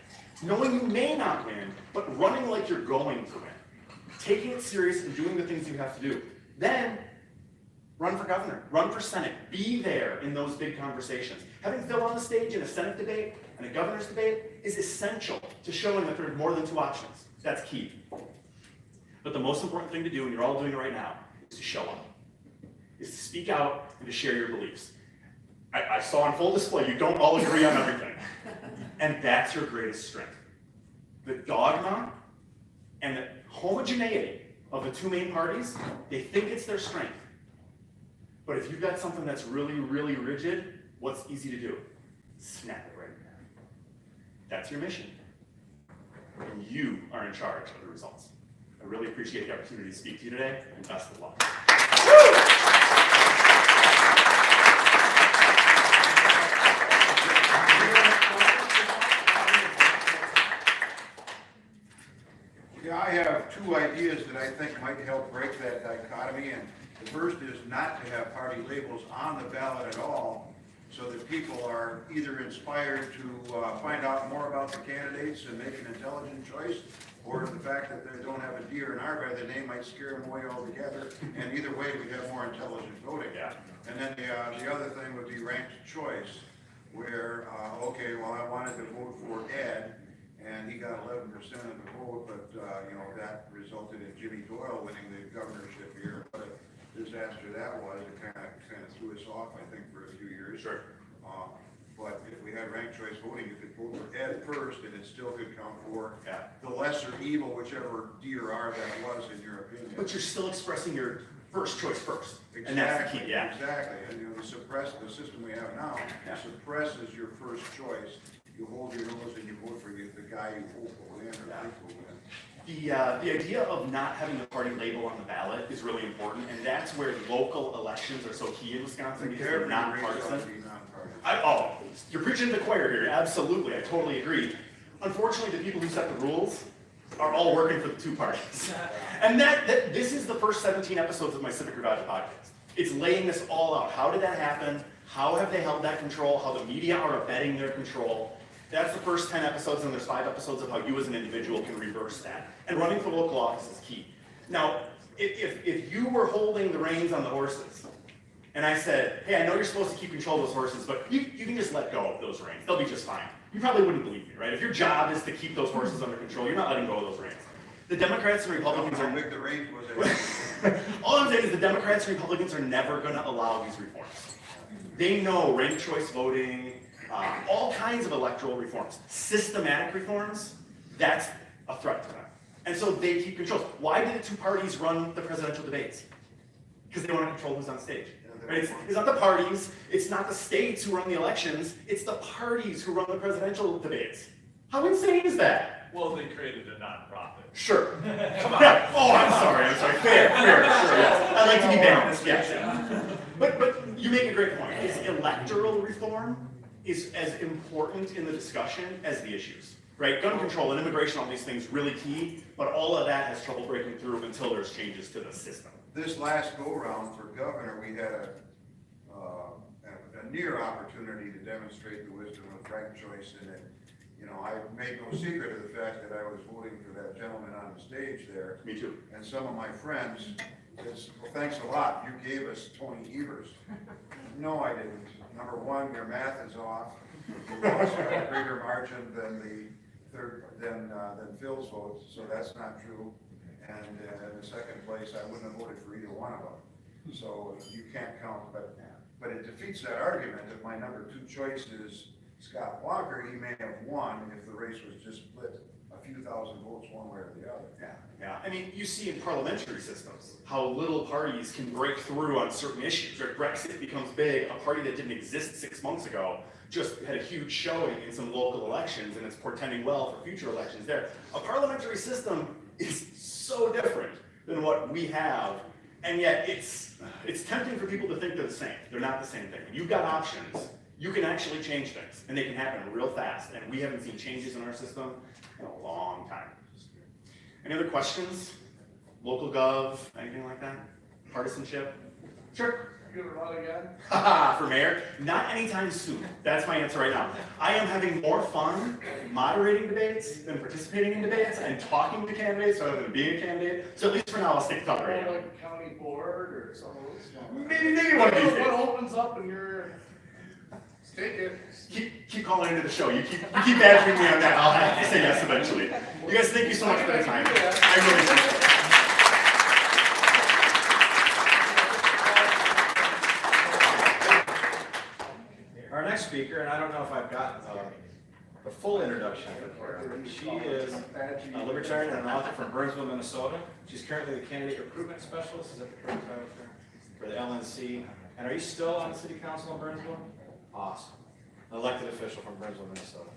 knowing you may not win, but running like you're going to win. Taking it serious and doing the things you have to do. Then, run for governor, run for Senate, be there in those big conversations. Having Phil on the stage in a Senate debate and a governor's debate is essential to showing that there are more than two options. That's key. But the most important thing to do, and you're all doing it right now, is to show up. Is to speak out and to share your beliefs. I saw on full display, you don't all agree on everything. And that's your greatest strength. The dogma and the homogeneity of the two main parties, they think it's their strength. But if you've got something that's really, really rigid, what's easy to do? Snap it right there. That's your mission. And you are in charge of the results. I really appreciate the opportunity to speak to you today, and best of luck. Yeah, I have two ideas that I think might help break that dichotomy, and the first is not to have party labels on the ballot at all, so that people are either inspired to find out more about the candidates and make an intelligent choice, or the fact that they don't have a deer in our by the name might scare them away altogether, and either way we'd have more intelligent voting. Yeah. And then the other thing would be ranked choice, where, okay, well, I wanted to vote for Ed, and he got 11% of the vote, but that resulted in Jimmy Doyle winning the governorship here. What a disaster that was. It kind of threw us off, I think, for a few years. Sure. But if we had ranked choice voting, you could vote for Ed first, and it still could count for the lesser evil, whichever D or R that was in your opinion. But you're still expressing your first choice first. Exactly, and that's the key. Yeah. Exactly. And the system we have now suppresses your first choice. You hold your nose and you vote for the guy you hope will win or think will win. The idea of not having the party label on the ballot is really important, and that's where local elections are so key in Wisconsin because they're nonpartisan. You're preaching to the choir here. Absolutely, I totally agree. Unfortunately, the people who set the rules are all working for the two parties. And this is the first 17 episodes of my Civic Revival podcast. It's laying this all out. How did that happen? How have they held that control? How the media are abetting their control? That's the first 10 episodes, and there's 5 episodes of how you as an individual can reverse that. And running for local office is key. Now, if you were holding the reins on the horses, and I said, hey, I know you're supposed to keep control of those horses, but you can just let go of those reins. They'll be just fine. You probably wouldn't believe me, right? If your job is to keep those horses under control, you're not letting go of those reins. The Democrats and Republicans How are big the range was it? all I'm saying is the Democrats and Republicans are never going to allow these reforms. They know ranked choice voting, all kinds of electoral reforms, systematic reforms, that's a threat to them. And so they keep control. Why did the two parties run the presidential debates? Because they want to control who's on stage. Right? It's not the parties, it's not the states who run the elections, it's the parties who run the presidential debates. How insane is that? Well, they created a nonprofit. Sure. Come on. Yeah. Oh, I'm sorry. Fair, sure, yes. I like to be balanced, yes. But you make a great point. Is electoral reform is as important in the discussion as the issues. Right? Gun control and immigration, all these things really key, but all of that has trouble breaking through until there's changes to the system. This last go-round for governor, we had a near opportunity to demonstrate the wisdom of ranked choice in it. You know, I made no secret of the fact that I was voting for that gentleman on the stage there. Me too. And some of my friends says, well, thanks a lot, you gave us Tony Evers. No, I didn't. Number one, your math is off. You lost by a bigger margin than than Phil's vote, so that's not true. And in the second place, I wouldn't have voted for either one of them. So you can't count, but it defeats that argument that my number two choice is Scott Walker. He may have won if the race was just split a few thousand votes one way or the other. Yeah. I mean, you see in parliamentary systems how little parties can break through on certain issues. Right? Brexit becomes big. A party that didn't exist 6 months ago just had a huge showing in some local elections, and it's portending well for future elections there. A parliamentary system is so different than what we have, and yet it's tempting for people to think they're the same. They're not the same thing. You've got options. You can actually change things, and they can happen real fast, and we haven't seen changes in our system in a long time. Any other questions? Local gov, anything like that? Partisanship? Sure. You ever run again? For mayor? Not anytime soon. That's my answer right now. I am having more fun moderating debates than participating in debates and talking to candidates rather than being a candidate. So at least for now, I'll stick to talk radio. Like a county board or some of those. Maybe one of these days. What opens up and you're take it. Keep calling into the show. You keep badgering me on that. I'll have to say yes eventually. You guys, thank you so much for the time. I really appreciate it. Our next speaker, and I don't know if I've gotten the full introduction of her. She is a Libertarian and an author from Burnsville, Minnesota. She's currently the candidate recruitment specialist, is that the correct title for the LNC? And are you still on the city council in Burnsville? Awesome. An elected official from Burnsville, Minnesota.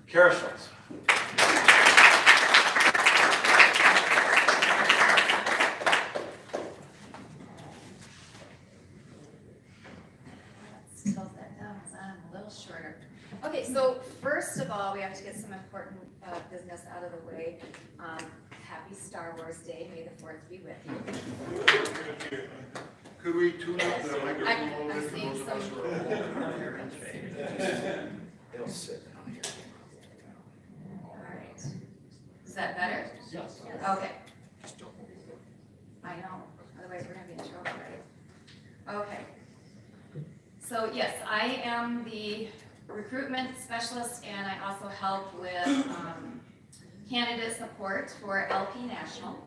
Kara Schultz. Let's tilt that down, because I'm a little shorter. Okay, so first of all, we have to get some important business out of the way. Happy Star Wars Day, may the 4th be with you. Could we tune up the microphone? I'm seeing some. It'll sit down here. All right. Is that better? Yes. Okay. I know, otherwise we're gonna be in trouble, right? Okay. So yes, I am the recruitment specialist, and I also help with candidate support for LP National.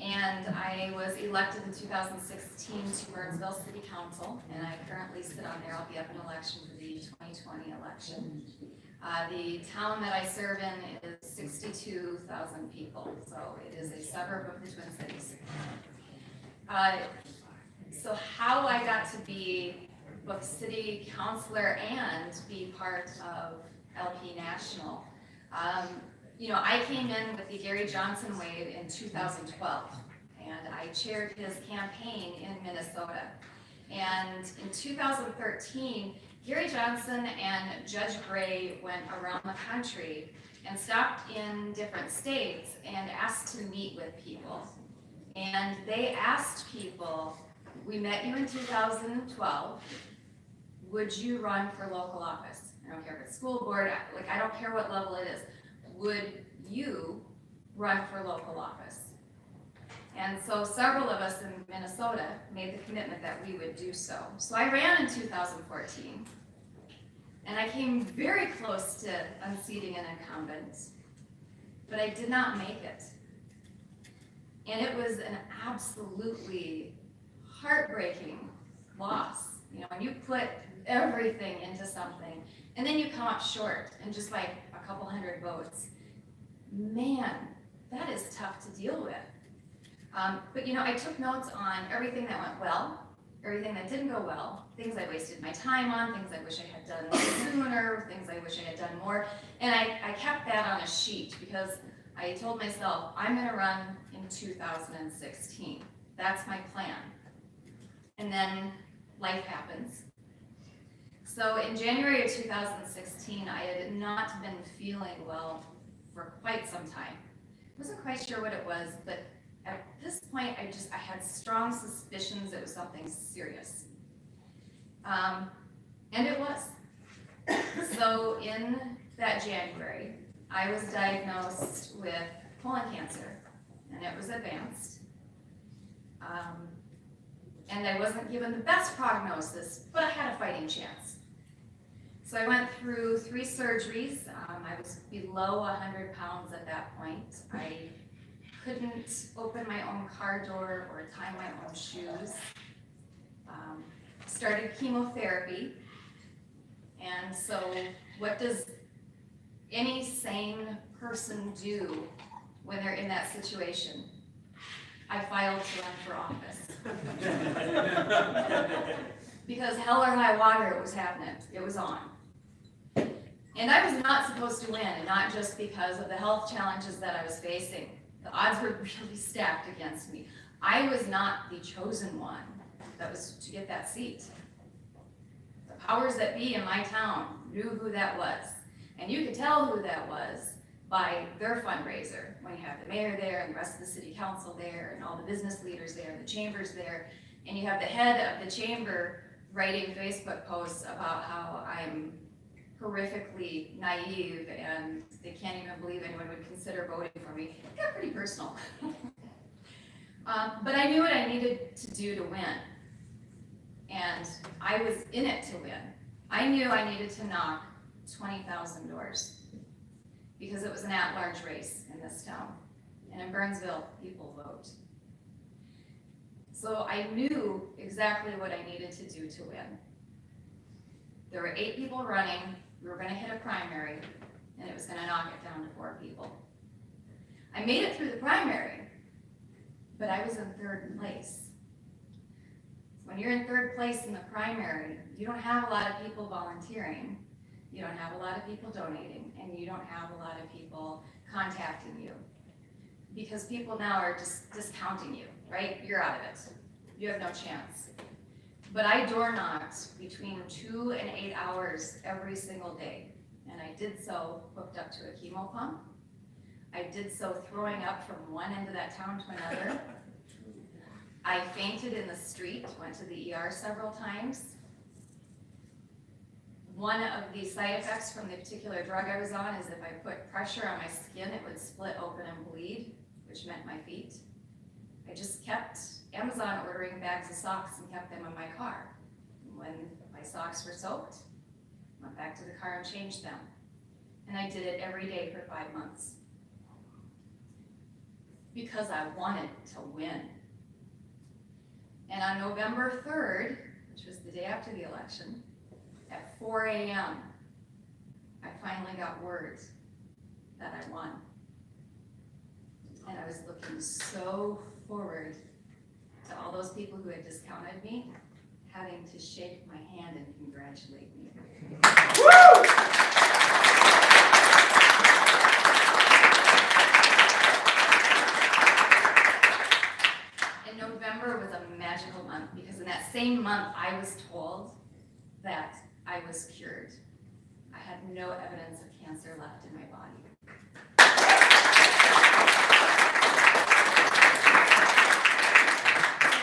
And I was elected in 2016 to Burnsville City Council, and I currently sit on there. I'll be up in election for the 2020 election. The town that I serve in is 62,000 people, so it is a suburb of the Twin Cities. So how I got to be both city councilor and be part of LP National. You know, I came in with the Gary Johnson wave in 2012, and I chaired his campaign in Minnesota. And in 2013, Gary Johnson and Judge Gray went around the country and stopped in different states and asked to meet with people. And they asked people, we met you in 2012, would you run for local office? I don't care if it's school board, like I don't care what level it is. Would you run for local office? And so several of us in Minnesota made the commitment that we would do so. So I ran in 2014, and I came very close to unseating an incumbent, but I did not make it. And it was an absolutely heartbreaking loss. You know, when you put everything into something and then you come up short and just like a couple hundred votes, man, that is tough to deal with. But you know, I took notes on everything that went well, everything that didn't go well, things I wasted my time on, things I wish I had done sooner, things I wish I had done more. And I kept that on a sheet because I told myself, I'm gonna run in 2016. That's my plan. And then life happens. So in January of 2016, I had not been feeling well for quite some time. I wasn't quite sure what it was, but at this point, I had strong suspicions it was something serious. And it was. So in that January, I was diagnosed with colon cancer, and it was advanced. And I wasn't given the best prognosis, but I had a fighting chance. So I went through 3 surgeries. I was below 100 pounds at that point. I couldn't open my own car door or tie my own shoes. Started chemotherapy. And so what does any sane person do when they're in that situation? I filed to run for office. Because hell or high water, it was happening. It was on. And I was not supposed to win, and not just because of the health challenges that I was facing. The odds were really stacked against me. I was not the chosen one that was to get that seat. The powers that be in my town knew who that was. And you could tell who that was by their fundraiser, when you have the mayor there and the rest of the city council there and all the business leaders there, the chambers there, and you have the head of the chamber writing Facebook posts about how I'm horrifically naive and they can't even believe anyone would consider voting for me. It got pretty personal. But I knew what I needed to do to win. And I was in it to win. I knew I needed to knock 20,000 doors because it was an at-large race in this town. And in Burnsville, people vote. So I knew exactly what I needed to do to win. There were 8 people running. We were gonna hit a primary, and it was gonna knock it down to 4 people. I made it through the primary, but I was in 3rd place. When you're in 3rd place in the primary, you don't have a lot of people volunteering, you don't have a lot of people donating, and you don't have a lot of people contacting you. Because people now are just discounting you, right? You're out of it. You have no chance. But I door knocked between 2 and 8 hours every single day. And I did so hooked up to a chemo pump. I did so throwing up from one end of that town to another. I fainted in the street, went to the ER several times. One of the side effects from the particular drug I was on is if I put pressure on my skin, it would split open and bleed, which meant my feet. I just kept Amazon ordering bags of socks and kept them in my car. When my socks were soaked, I went back to the car and changed them. And I did it every day for 5 months. Because I wanted to win. And on November 3rd, which was the day after the election, at 4 a.m., I finally got word that I won. And I was looking so forward to all those people who had discounted me having to shake my hand and congratulate me. Woo! And November was a magical month because in that same month I was told that I was cured. I had no evidence of cancer left in my body.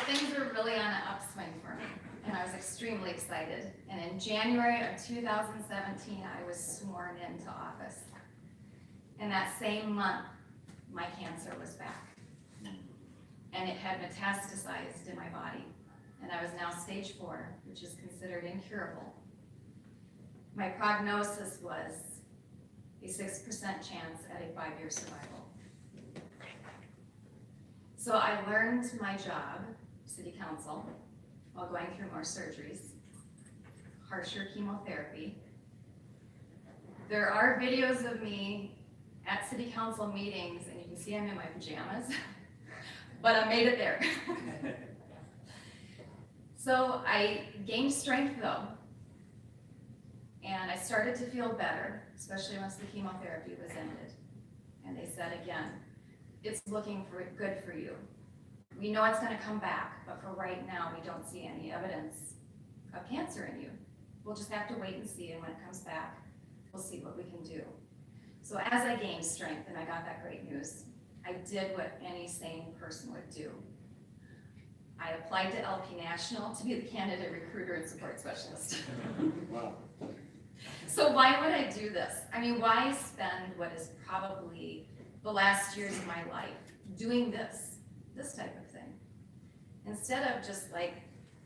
Things were really on an upswing for me, and I was extremely excited. And in January of 2017, I was sworn into office. And that same month, my cancer was back. And it had metastasized in my body. And I was now stage 4, which is considered incurable. My prognosis was a 6% chance at a 5-year survival. So So I learned my job, city council, while going through more surgeries, harsher chemotherapy. There are videos of me at city council meetings, and you can see I'm in my pajamas, but I made it there. So I gained strength though, and I started to feel better, especially once the chemotherapy was ended. And they said again, it's looking good for you. We know it's gonna come back, but for right now, we don't see any evidence of cancer in you. We'll just have to wait and see, and when it comes back, we'll see what we can do. So as I gained strength and I got that great news, I did what any sane person would do. I applied to LP National to be the candidate recruiter and support specialist. Wow. So why would I do this? I mean, why spend what is probably the last years of my life doing this type of thing, instead of just like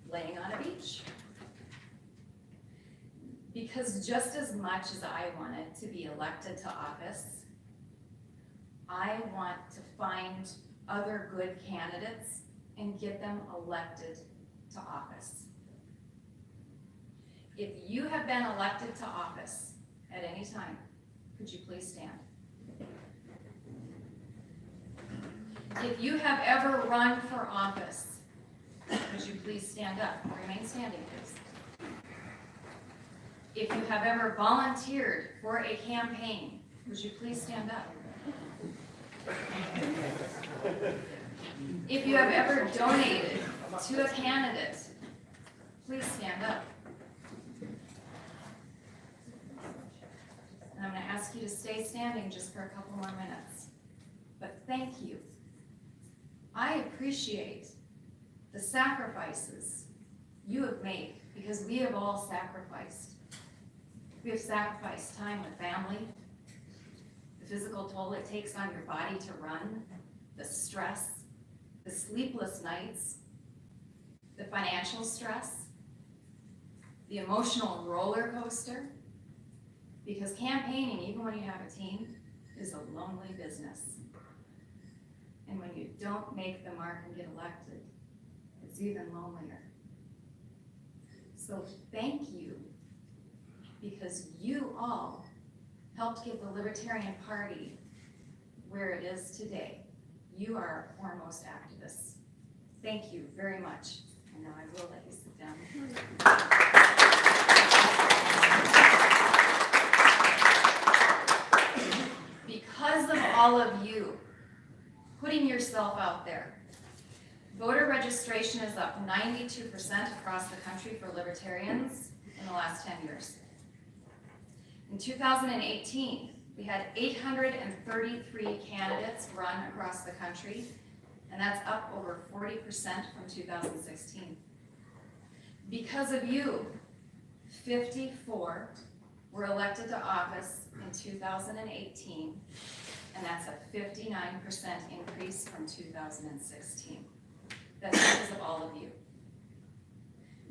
laying on a beach? Because just as much as I wanted to be elected to office, I want to find other good candidates and get them elected to office. If you have been elected to office at any time, could you please stand? If you have ever run for office, would you please stand up? Remain standing, please. If you have ever volunteered for a campaign, would you please stand up? If you have ever donated to a candidate, please stand up. And I'm going to ask you to stay standing just for a couple more minutes. But thank you. I appreciate the sacrifices you have made, because we have all sacrificed. We have sacrificed time with family, the physical toll it takes on your body to run, the stress, the sleepless nights, the financial stress, the emotional roller coaster, because campaigning, even when you have a team, is a lonely business. And when you don't make the mark and get elected, it's even lonelier. So thank you, because you all helped get the Libertarian Party where it is today. You are our foremost activists. Thank you very much. And now I will let you sit down. Because of all of you putting yourself out there, voter registration is up 92% across the country for Libertarians in the last 10 years. In 2018, we had 833 candidates run across the country, and that's up over 40% from 2016. Because of you, 54 were elected to office in 2018, and that's a 59% increase from 2016. That's because of all of you.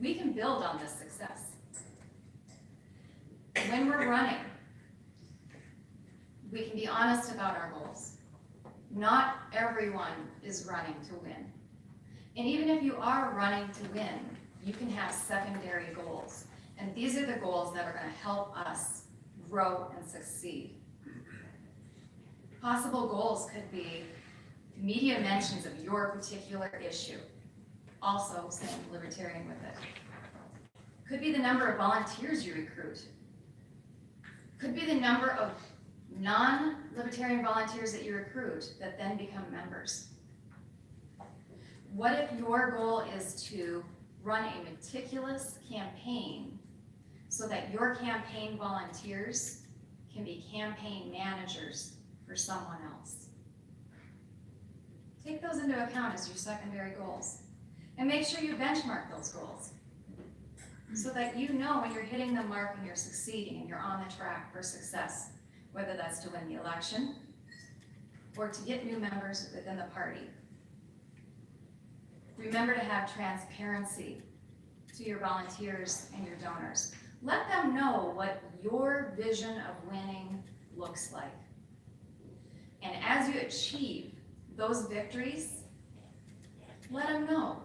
We can build on this success. When we're running, we can be honest about our goals. Not everyone is running to win. And even if you are running to win, you can have secondary goals. And these are the goals that are going to help us grow and succeed. Possible goals could be media mentions of your particular issue. Also, saying Libertarian with it. Could be the number of volunteers you recruit. Could be the number of non-Libertarian volunteers that you recruit that then become members. What if your goal is to run a meticulous campaign so that your campaign volunteers can be campaign managers for someone else? Take those into account as your secondary goals. And make sure you benchmark those goals so that you know when you're hitting the mark and you're succeeding and you're on the track for success, whether that's to win the election or to get new members within the party. Remember to have transparency to your volunteers and your donors. Let them know what your vision of winning looks like. And as you achieve those victories, let them know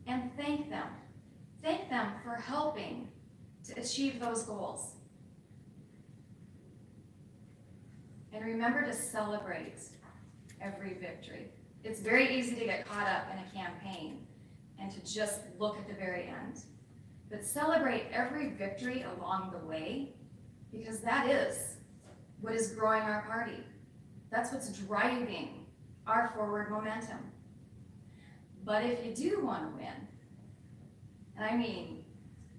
and thank them. Thank them for helping to achieve those goals. And remember to celebrate every victory. It's very easy to get caught up in a campaign and to just look at the very end. But celebrate every victory along the way, because that is what is growing our party. That's what's driving our forward momentum. But if you do want to win, and I mean,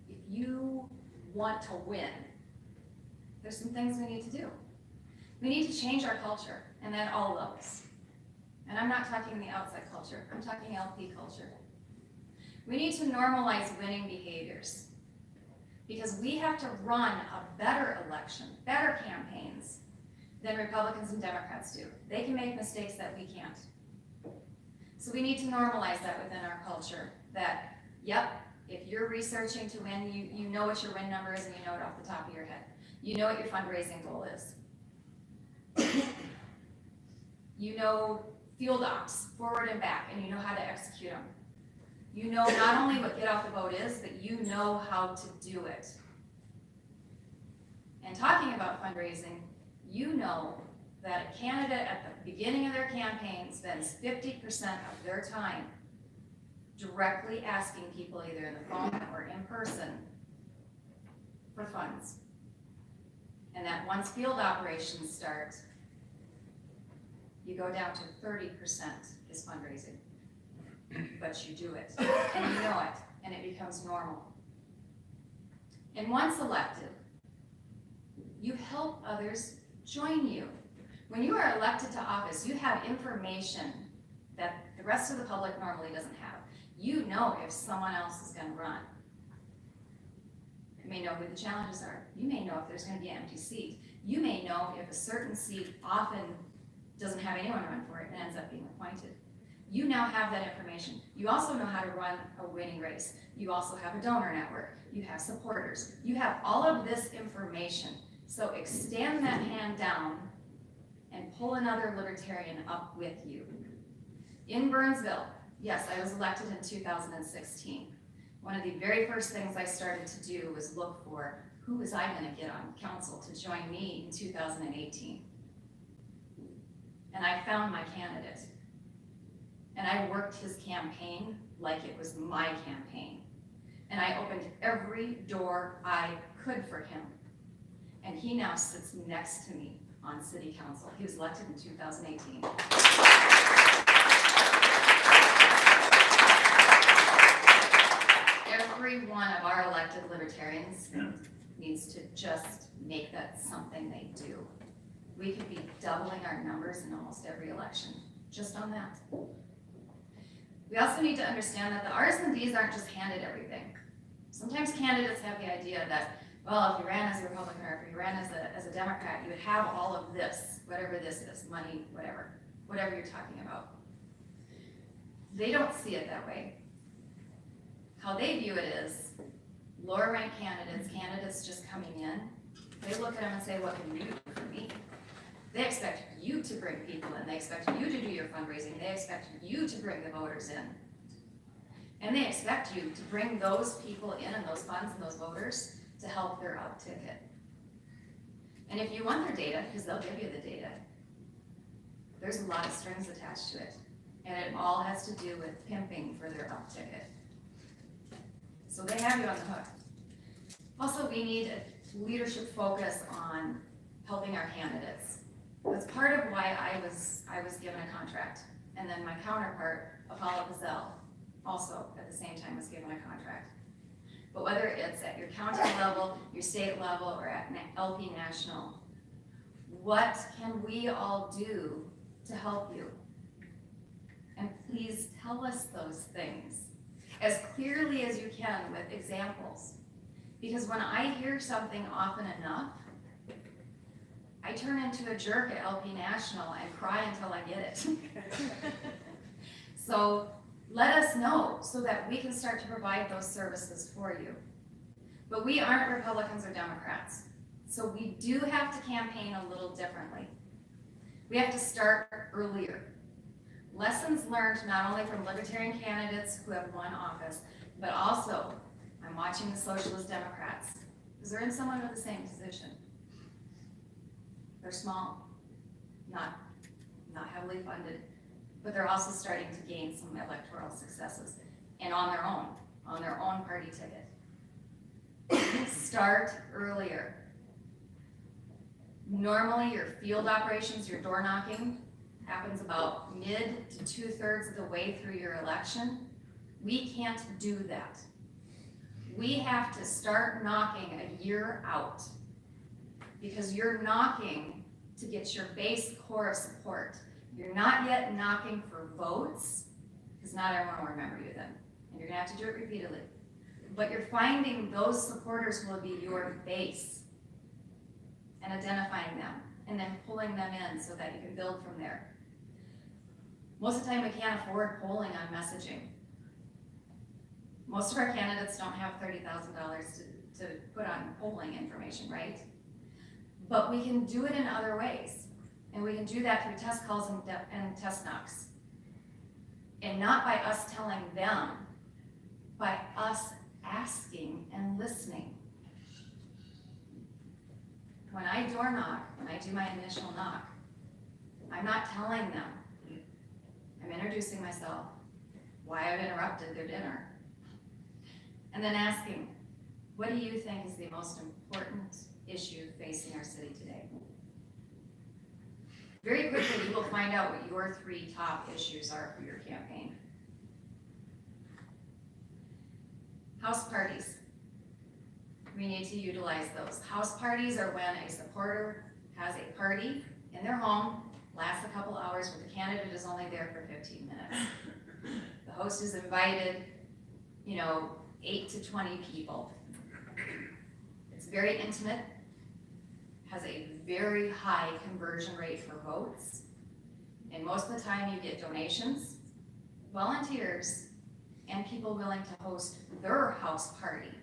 if you want to win, there's some things we need to do. We need to change our culture, and at all levels. And I'm not talking the outside culture, I'm talking LP culture. We need to normalize winning behaviors, because we have to run a better election, better campaigns than Republicans and Democrats do. They can make mistakes that we can't. So we need to normalize that within our culture, that, yep, if you're researching to win, you know what your win number is and you know it off the top of your head. You know what your fundraising goal is. You know field ops, forward and back, and you know how to execute them. You know not only what get out the vote is, but you know how to do it. And talking about fundraising, you know that a candidate at the beginning of their campaign spends 50% of their time directly asking people, either in the phone or in person, for funds. And that once field operations start, you go down to 30% is fundraising. But you do it, and you know it, and it becomes normal. And once elected, you help others join you. When you are elected to office, you have information that the rest of the public normally doesn't have. You know if someone else is going to run. You may know who the challenges are. You may know if there's going to be an empty seat. You may know if a certain seat often doesn't have anyone run for it and ends up being appointed. You now have that information. You also know how to run a winning race. You also have a donor network. You have supporters. You have all of this information. So extend that hand down and pull another Libertarian up with you. In Burnsville, yes, I was elected in 2016. One of the very first things I started to do was look for who was I going to get on council to join me in 2018. And I found my candidate. And I worked his campaign like it was my campaign. And I opened every door I could for him. And he now sits next to me on city council. He was elected in 2018. Every one of our elected Libertarians needs to just make that something they do. We could be doubling our numbers in almost every election, just on that. We also need to understand that the R's and D's aren't just handed everything. Sometimes candidates have the idea that, well, if you ran as a Republican or if you ran as a Democrat, you would have all of this, whatever this is, money, whatever you're talking about. They don't see it that way. How they view it is lower ranked candidates just coming in, they look at them and say, what can you do for me? They expect you to bring people in. They expect you to do your fundraising. They expect you to bring the voters in. And they expect you to bring those people in and those funds and those voters to help their up ticket. And if you want their data, because they'll give you the data, there's a lot of strings attached to it. And it all has to do with pimping for their up ticket. So they have you on the hook. Also, we need a leadership focus on helping our candidates. That's part of why I was given a contract. And then my counterpart, Apollo Gazelle, also at the same time was given a contract. But whether it's at your county level, your state level, or at LP National, what can we all do to help you? And please tell us those things as clearly as you can with examples. Because when I hear something often enough, I turn into a jerk at LP National and cry until I get it. So let us know so that we can start to provide those services for you. But we aren't Republicans or Democrats. So we do have to campaign a little differently. We have to start earlier. Lessons learned not only from Libertarian candidates who have won office, but also I'm watching the Socialist Democrats, because they're in somewhat of the same position. They're small, not heavily funded, but they're also starting to gain some electoral successes, and on their own party ticket. Start earlier. Normally, your field operations, your door knocking, happens about mid to 2/3 of the way through your election. We can't do that. We have to start knocking a year out, because you're knocking to get your base core of support. You're not yet knocking for votes, because not everyone will remember you then, and you're gonna have to do it repeatedly. But you're finding those supporters will be your base and identifying them, and then pulling them in so that you can build from there. Most of the time, we can't afford polling on messaging. Most of our candidates don't have $30,000 to put on polling information, right? But we can do it in other ways. And we can do that through test calls and test knocks. And not by us telling them, by us asking and listening. When I door knock, when I do my initial knock, I'm not telling them. I'm introducing myself, why I've interrupted their dinner. And then asking, what do you think is the most important issue facing our city today? Very quickly, you will find out what your 3 top issues are for your campaign. House parties. We need to utilize those. House parties are when a supporter has a party in their home, lasts a couple hours, but the candidate is only there for 15 minutes. The host is invited, 8 to 20 people. It's very intimate, has a very high conversion rate for votes, and most of the time you get donations, volunteers, and people willing to host their house party.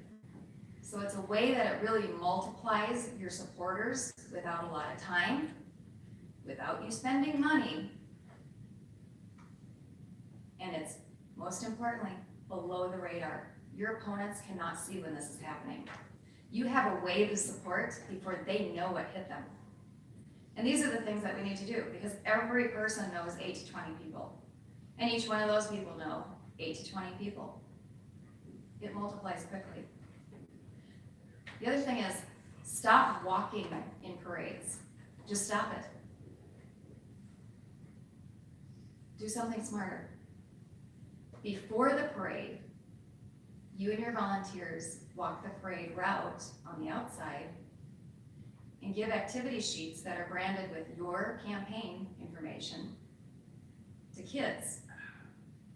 So it's a way that it really multiplies your supporters without a lot of time, without you spending money, and it's, most importantly, below the radar. Your opponents cannot see when this is happening. You have a wave of support before they know what hit them. And these are the things that we need to do, because every person knows 8 to 20 people. And each one of those people know 8 to 20 people. It multiplies quickly. The other thing is, stop walking in parades. Just stop it. Do something smarter. Before the parade, you and your volunteers walk the parade route on the outside and give activity sheets that are branded with your campaign information to kids.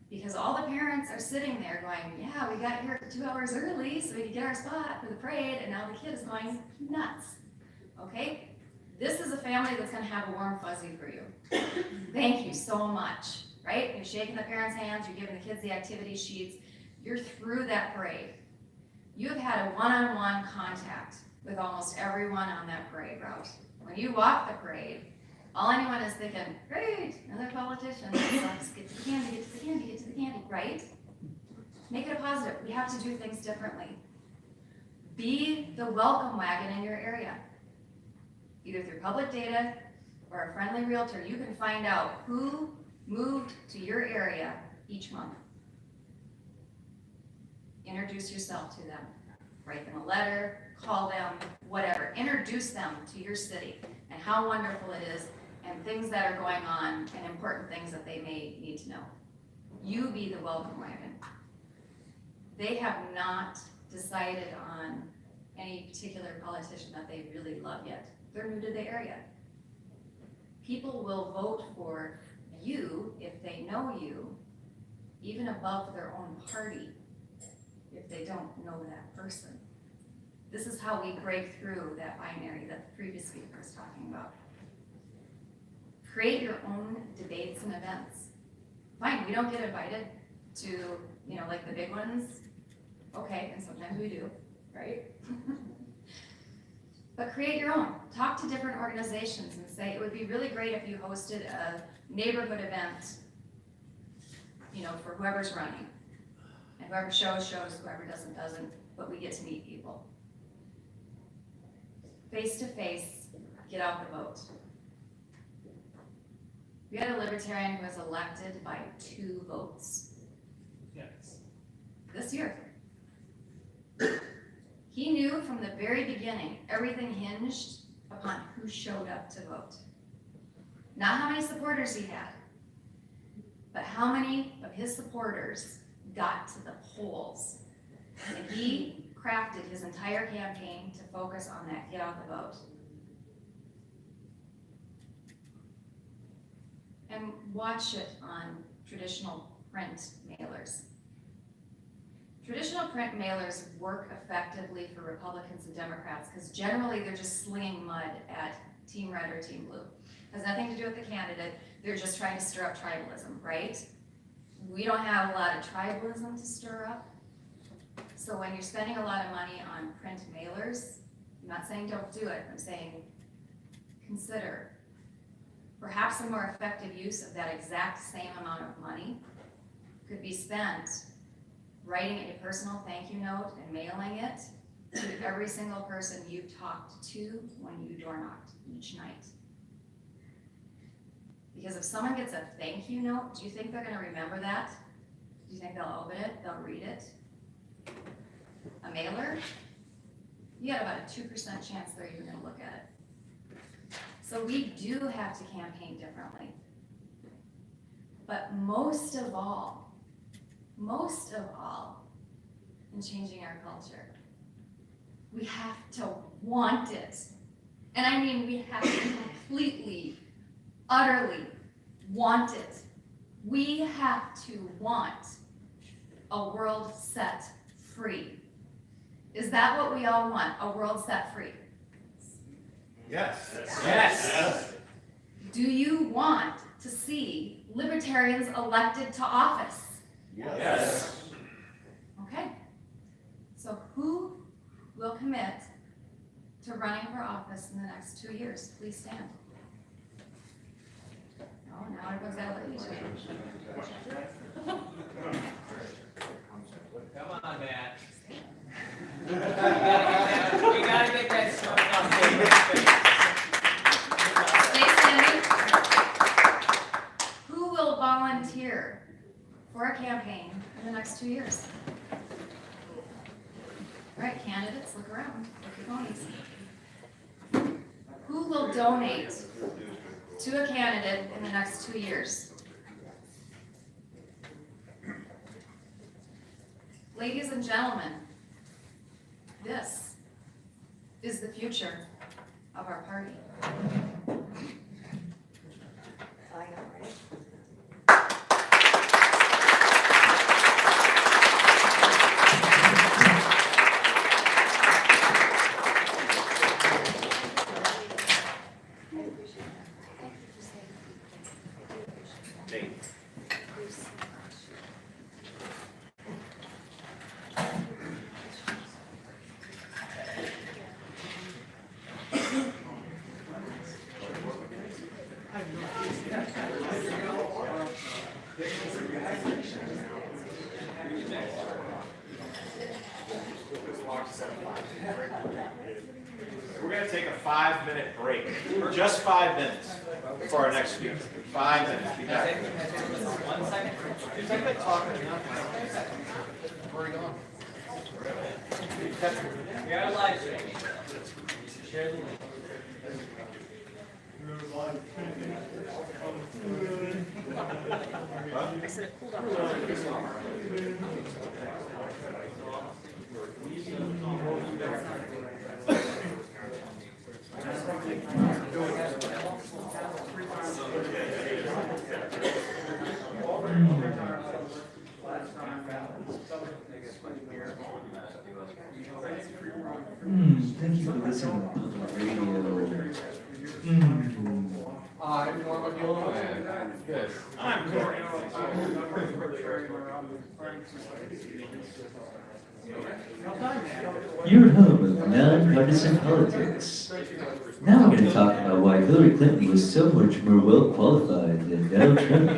Because all the parents are sitting there going, yeah, we got here 2 hours early so we could get our spot for the parade, and now the kid is going nuts, okay? This is a family that's gonna have a warm fuzzy for you. Thank you so much, right? You're shaking the parents' hands, you're giving the kids the activity sheets, you're through that parade. You have had a one-on-one contact with almost everyone on that parade route. When you walk the parade, all anyone is thinking, great, another politician, let's get to the candy, get to the candy, get to the candy, right? Make it a positive. We have to do things differently. Be the welcome wagon in your area. Either through public data or a friendly realtor, you can find out who moved to your area each month. Introduce yourself to them. Write them a letter, call them, whatever. Introduce them to your city and how wonderful it is and things that are going on and important things that they may need to know. You be the welcome wagon. They have not decided on any particular politician that they really love yet. They're new to the area. People will vote for you if they know you, even above their own party, if they don't know that person. This is how we break through that binary that the previous speaker was talking about. Create your own debates and events. Fine, we don't get invited to, like the big ones. Okay, and sometimes we do, right? But create your own. Talk to different organizations and say, it would be really great if you hosted a neighborhood event for whoever's running. And whoever shows, whoever doesn't, but we get to meet people. Face to face, get out the vote. We had a Libertarian who was elected by 2 votes Yes. this year. He knew from the very beginning, everything hinged upon who showed up to vote. Not how many supporters he had, but how many of his supporters got to the polls. And he crafted his entire campaign to focus on that get out the vote. And watch it on traditional print mailers. Traditional print mailers work effectively for Republicans and Democrats because generally they're just slinging mud at Team Red or Team Blue. Has nothing to do with the candidate, they're just trying to stir up tribalism, right? We don't have a lot of tribalism to stir up. So when you're spending a lot of money on print mailers, I'm not saying don't do it, I'm saying consider. Perhaps a more effective use of that exact same amount of money could be spent writing a personal thank you note and mailing it to every single person you've talked to when you door knocked each night. Because if someone gets a thank you note, do you think they're gonna remember that? Do you think they'll open it, they'll read it? A mailer? You got about a 2% chance they're even gonna look at it. So we do have to campaign differently. But most of all, in changing our culture, we have to want it. And I mean, we have to completely, utterly want it. We have to want a world set free. Is that what we all want? A world set free? Yes. Yes. Do you want to see libertarians elected to office? Yes. Okay. So who will commit to running for office in the next 2 years? Please stand. Oh, now everyone's got to look at each other. Come on, Matt. We gotta get that started. Stay standing. Who will volunteer for a campaign in the next 2 years? All right, candidates, look around. Look at your ponies. Who will donate to a candidate in the next 2 years? Ladies and gentlemen, this is the future of our party. We're gonna take a 5-minute break, just 5 minutes for our next speaker. 5 minutes, be back. 1 second. I've been talking enough. Where are we going? We got a live stream. Share the link. I said, hold on. Thank you for listening to public radio. I'm Norman Gilman. Good. I'm Corey. Your home of nonpartisan politics. Now we're going to talk about why Hillary Clinton was so much more well qualified than Donald Trump.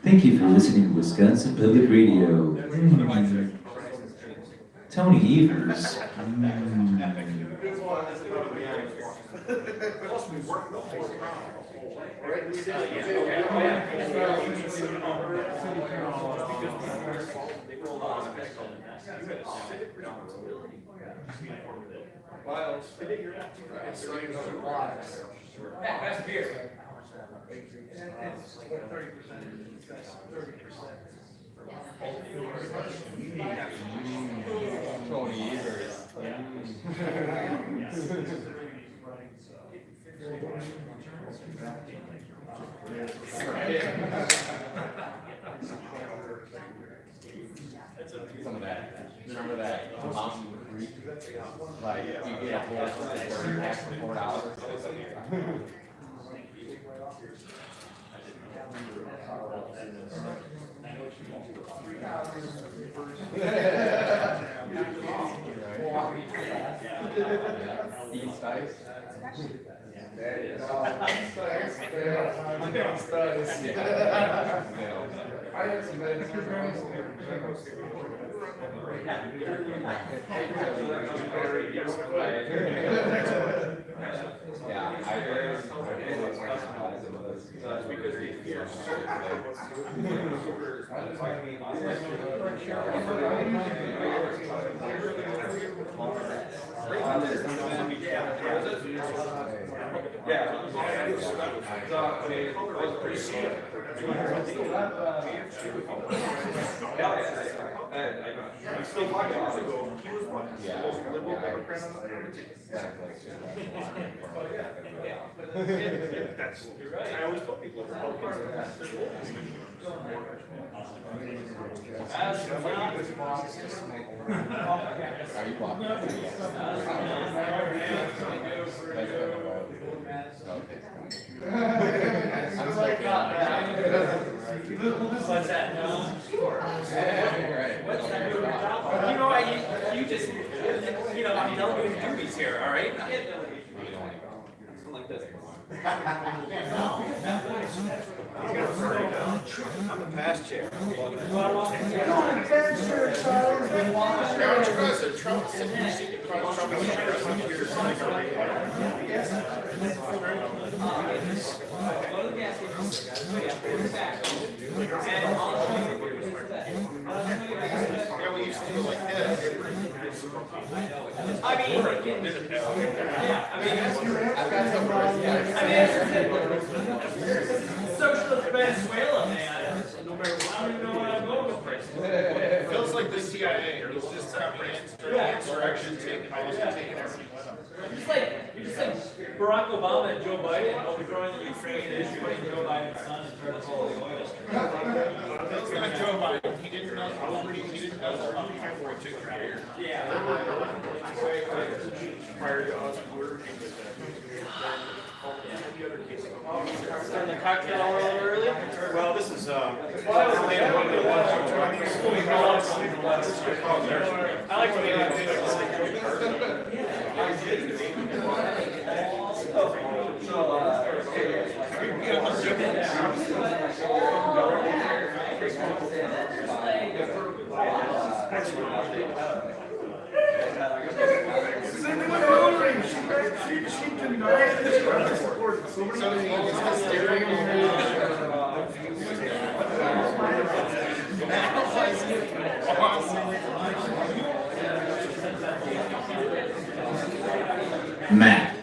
Thank you for listening to Wisconsin Public Radio. Tony Evers. That's beer. Tony Evers. Some of that, remember that mountain creek? Like, you get a whole for you ask for $4. East ice. I always tell people. What's that? No. You know, you just, I'm done doing doobies here, all right? Like this. I'm the past chair. Socialist Venezuela, man. No matter what, I don't even know what I'm going with. It feels like the CIA, or it's just coming in, insurrection, taking everything. You're just like Barack Obama and Joe Biden overthrowing the Ukraine and putting Joe Biden's son in charge of all the oil. It's not Joe Biden, he didn't know before he took care. Prior to us working with Starting the cocktail hour a little early? Well, this is, I like to Matt.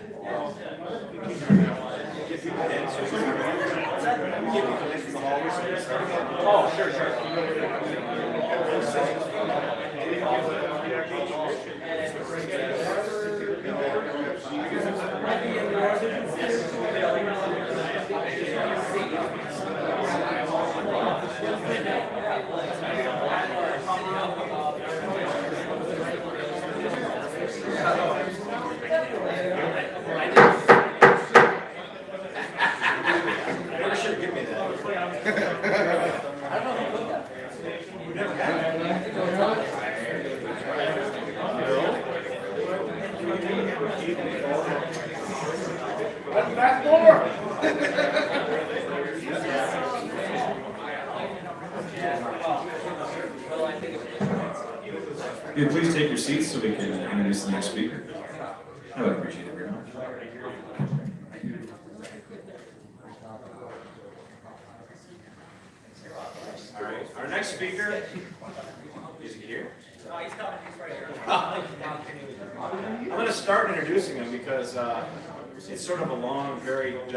oh, sure. Back door! Yeah, please take your seats so we can introduce the next speaker. I would appreciate it very much. All right, our next speaker, is he here? No, he's coming, he's right here. I'm going to start introducing him because it's sort of a long, varied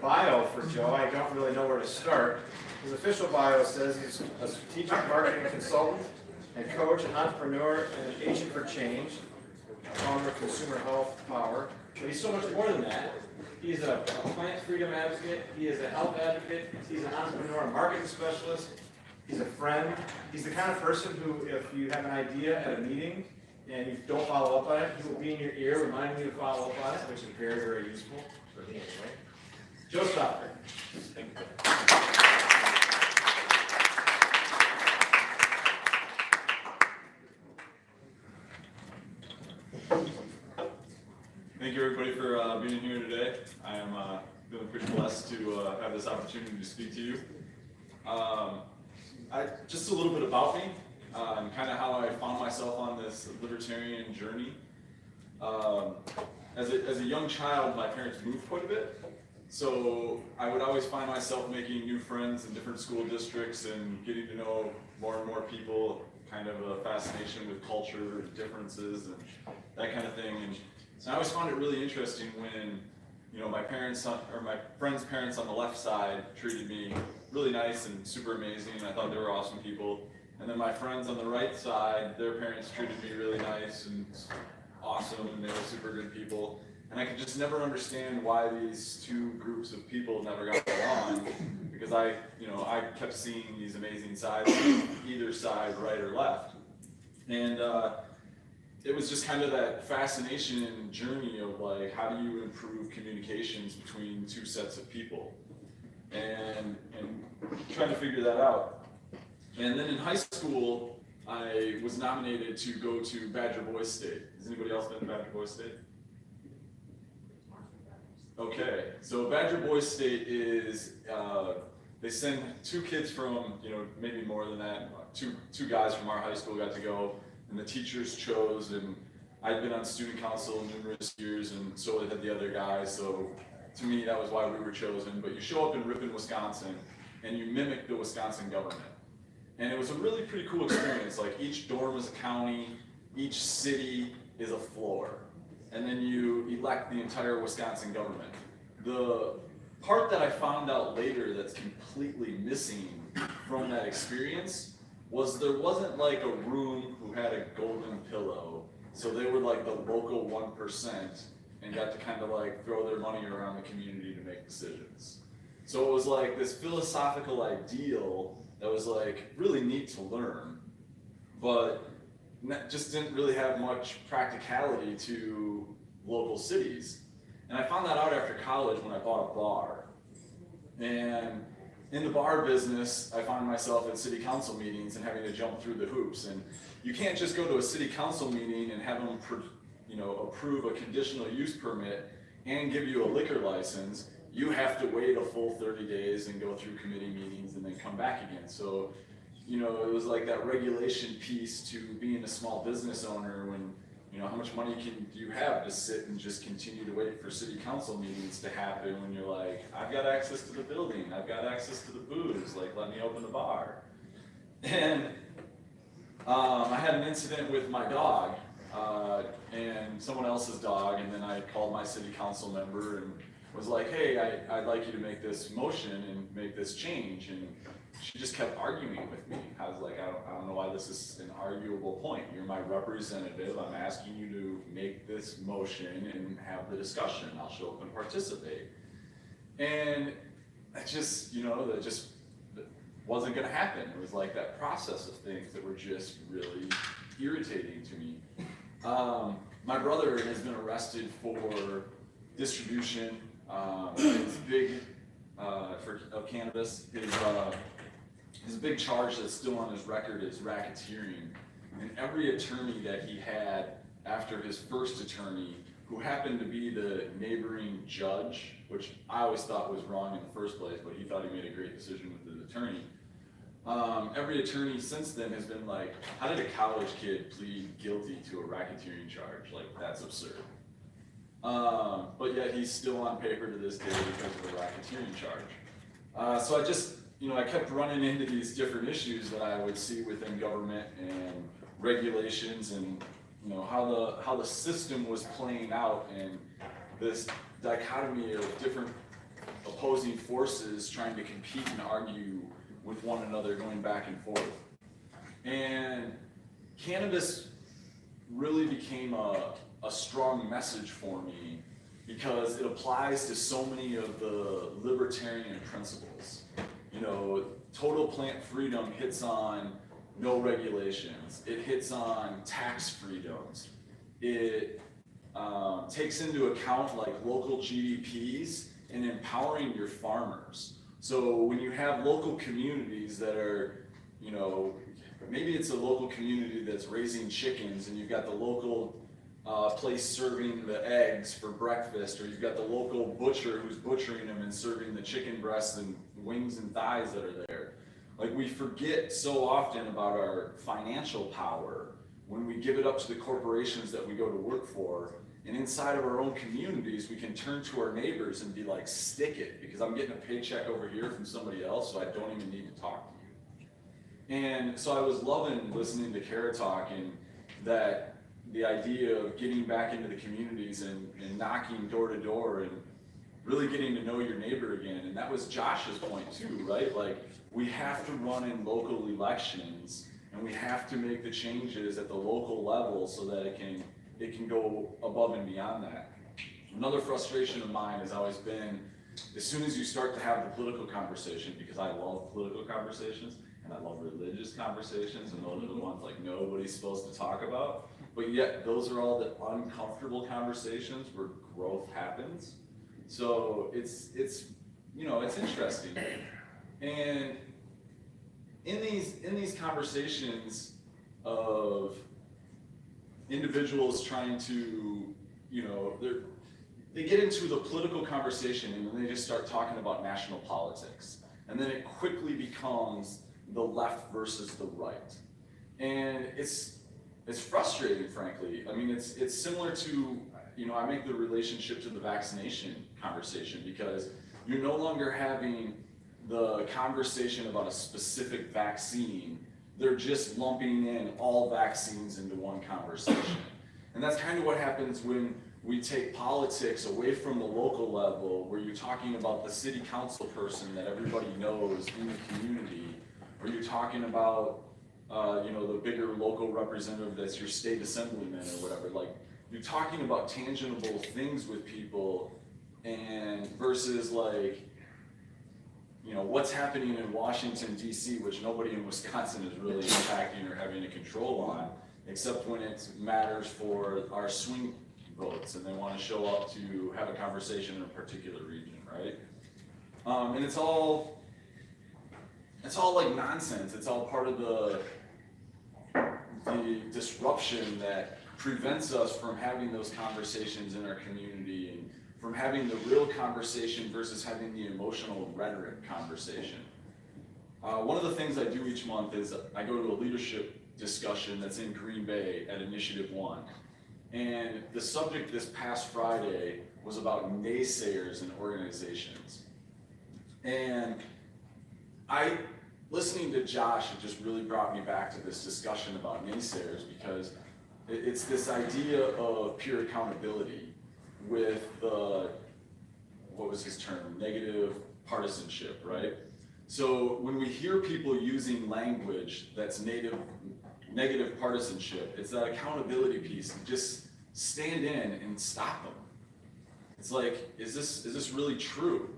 bio for Joe. I don't really know where to start. His official bio says he's a strategic marketing consultant and coach, an entrepreneur, and an agent for change, founder of Consumer Health Power. But he's so much more than that. He's a plant freedom advocate. He is a health advocate. He's an entrepreneur, a marketing specialist. He's a friend. He's the kind of person who, if you have an idea at a meeting and you don't follow up on it, he will be in your ear reminding you to follow up on it, which is very, very useful for me anyway. Joe Stopper. Thank you. Thank you everybody for being here today. I am feeling pretty blessed to have this opportunity to speak to you. Just a little bit about me, and kind of how I found myself on this libertarian journey. As a young child, my parents moved quite a bit, so I would always find myself making new friends in different school districts and getting to know more and more people, kind of a fascination with culture, differences, and that kind of thing. And so I always found it really interesting when, you know, my parents or my friends' parents on the left side treated me really nice and super amazing, and I thought they were awesome people. And then my friends on the right side, their parents treated me really nice and awesome, and they were super good people. And I could just never understand why these two groups of people never got along, because I kept seeing these amazing sides on either side, right or left. And it was just kind of that fascination and journey of like, how do you improve communications between two sets of people? And trying to figure that out. And then in high school, I was nominated to go to Badger Boys State. Has anybody else been to Badger Boys State? Okay, so Badger Boys State is, they send two kids from, maybe more than that, two guys from our high school got to go, and the teachers chose, and I'd been on student council numerous years, and so had the other guys, so to me, that was why we were chosen. But you show up in Ripon, Wisconsin, and you mimic the Wisconsin government. And it was a really pretty cool experience. Like, each dorm is a county, each city is a floor. And then you elect the entire Wisconsin government. The part that I found out later that's completely missing from that experience was there wasn't like a room who had a golden pillow. So they were like the local 1% and got to kind of like throw their money around the community to make decisions. So it was like this philosophical ideal that was like really neat to learn, but just didn't really have much practicality to local cities. And I found that out after college when I bought a bar. And in the bar business, I found myself at city council meetings and having to jump through the hoops. And you can't just go to a city council meeting and have them approve a conditional use permit and give you a liquor license. You have to wait a full 30 days and go through committee meetings and then come back again. So, it was like that regulation piece to being a small business owner when, how much money do you have to sit and just continue to wait for city council meetings to happen when you're like, I've got access to the building, I've got access to the booze, like let me open the bar. And I had an incident with my dog and someone else's dog, and then I called my city council member and was like, hey, I'd like you to make this motion and make this change. And she just kept arguing with me. I was like, I don't know why this is an arguable point. You're my representative. I'm asking you to make this motion and have the discussion. I'll show up and participate. And that just wasn't gonna happen. It was like that process of things that were just really irritating to me. My brother has been arrested for distribution. It's big of cannabis. His big charge that's still on his record is racketeering. And every attorney that he had after his first attorney, who happened to be the neighboring judge, which I always thought was wrong in the first place, but he thought he made a great decision with his attorney, every attorney since then has been like, how did a college kid plead guilty to a racketeering charge? Like, that's absurd. But yet he's still on paper to this day because of a racketeering charge. So I just, I kept running into these different issues that I would see within government and regulations, and how the system was playing out, and this dichotomy of different opposing forces trying to compete and argue with one another, going back and forth. And cannabis really became a strong message for me because it applies to so many of the libertarian principles. Total plant freedom hits on no regulations. It hits on tax freedoms. It takes into account like local GDPs and empowering your farmers. So when you have local communities that are, maybe it's a local community that's raising chickens, and you've got the local place serving the eggs for breakfast, or you've got the local butcher who's butchering them and serving the chicken breasts and wings and thighs that are there. Like, we forget so often about our financial power when we give it up to the corporations that we go to work for. And inside of our own communities, we can turn to our neighbors and be like, stick it, because I'm getting a paycheck over here from somebody else, so I don't even need to talk to you. And so I was loving listening to Kara talk, and that the idea of getting back into the communities and knocking door to door and really getting to know your neighbor again. And that was Josh's point too, right? Like, we have to run in local elections, and we have to make the changes at the local level so that it can go above and beyond that. Another frustration of mine has always been, as soon as you start to have the political conversation, because I love political conversations, and I love religious conversations, and those are the ones like nobody's supposed to talk about, but yet those are all the uncomfortable conversations where growth happens. So it's interesting. And in these conversations of individuals trying to, they get into the political conversation, and then they just start talking about national politics. And then it quickly becomes the left versus the right. And it's frustrating, frankly. I mean, it's similar to, I make the relationship to the vaccination conversation, because you're no longer having the conversation about a specific vaccine. They're just lumping in all vaccines into one conversation. And that's kind of what happens when we take politics away from the local level, where you're talking about the city council person that everybody knows in the community, or you're talking about the bigger local representative that's your state assemblyman or whatever. Like, you're talking about tangible things with people, and versus like, what's happening in Washington, D.C., which nobody in Wisconsin is really impacting or having a control on, except when it matters for our swing votes and they want to show up to have a conversation in a particular region, right? And it's all like nonsense. It's all part of the disruption that prevents us from having those conversations in our community, and from having the real conversation versus having the emotional rhetoric conversation. One of the things I do each month is I go to a leadership discussion that's in Green Bay at Initiative 1. And the subject this past Friday was about naysayers in organizations. And listening to Josh, it just really brought me back to this discussion about naysayers, because it's this idea of pure accountability with what was his term? Negative partisanship, right? So when we hear people using language that's negative partisanship, it's that accountability piece. Just stand in and stop them. It's like, is this really true?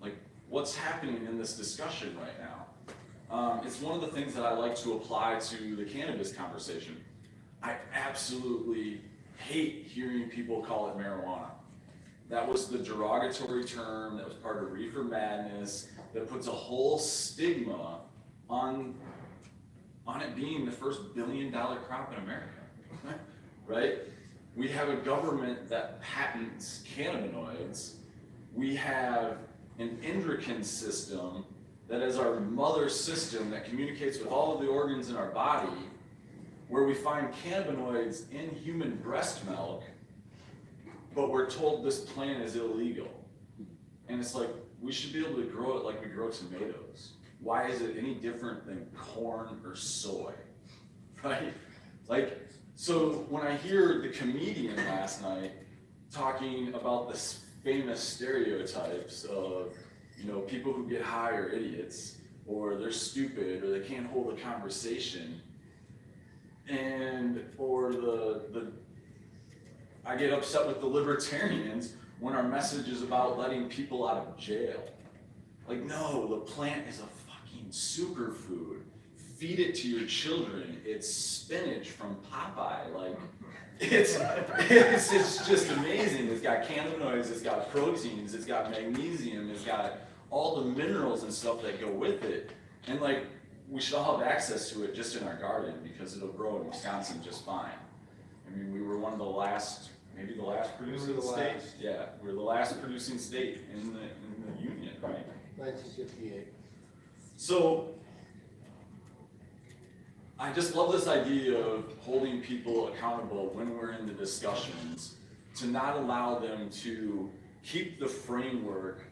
Like, what's happening in this discussion right now? It's one of the things that I like to apply to the cannabis conversation. I absolutely hate hearing people call it marijuana. That was the derogatory term that was part of Reefer Madness that puts a whole stigma on it being the first billion-dollar crop in America, right? We have a government that patents cannabinoids. We have an endocrine system that is our mother system that communicates with all of the organs in our body, where we find cannabinoids in human breast milk, but we're told this plant is illegal. And it's like, we should be able to grow it like we grow tomatoes. Why is it any different than corn or soy, right? Like, so when I hear the comedian last night talking about the famous stereotypes of, you know, people who get high are idiots, or they're stupid, or they can't hold a conversation, or I get upset with the libertarians when our message is about letting people out of jail. Like, no, the plant is a fucking superfood. Feed it to your children. It's spinach from Popeye. Like, it's just amazing. It's got cannabinoids, it's got proteins, it's got magnesium, it's got all the minerals and stuff that go with it. And like, we should all have access to it just in our garden because it'll grow in Wisconsin just fine. I mean, we were one of the last, maybe the last producing state. Yeah, we were the last producing state in the union, right? 1958. So, I just love this idea of holding people accountable when we're in the discussions, to not allow them to keep the framework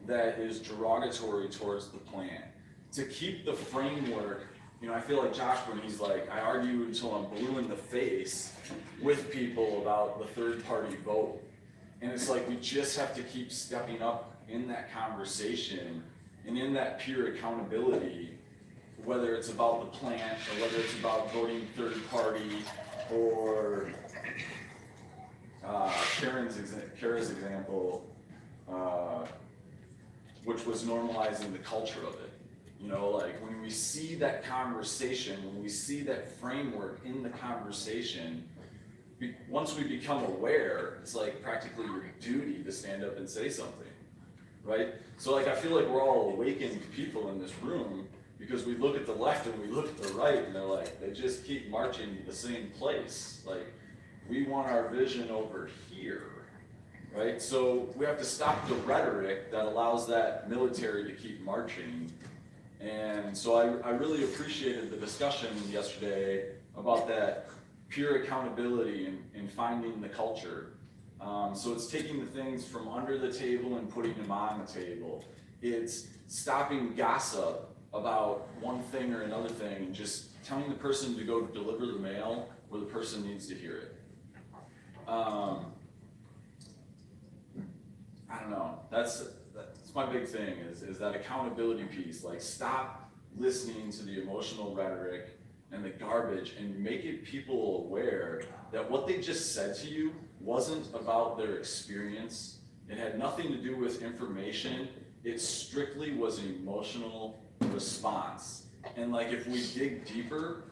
that is derogatory towards the plant, to keep the framework. You know, I feel like Josh when he's like, I argue until I'm blue in the face with people about the third party vote. And it's like, we just have to keep stepping up in that conversation and in that peer accountability, whether it's about the plant or whether it's about voting third party, or Kara's example, which was normalizing the culture of it. You know, like when we see that conversation, when we see that framework in the conversation, once we become aware, it's like practically your duty to stand up and say something, right? So like, I feel like we're all awakened people in this room because we look at the left and we look at the right and they're like, they just keep marching to the same place. Like, we want our vision over here, right? So we have to stop the rhetoric that allows that military to keep marching. And so I really appreciated the discussion yesterday about that pure accountability and finding the culture. So it's taking the things from under the table and putting them on the table. It's stopping gossip about one thing or another thing and just telling the person to go deliver the mail where the person needs to hear it. I don't know, that's my big thing is that accountability piece. Like, stop listening to the emotional rhetoric and the garbage and make it people aware that what they just said to you wasn't about their experience. It had nothing to do with information. It strictly was an emotional response. And like, if we dig deeper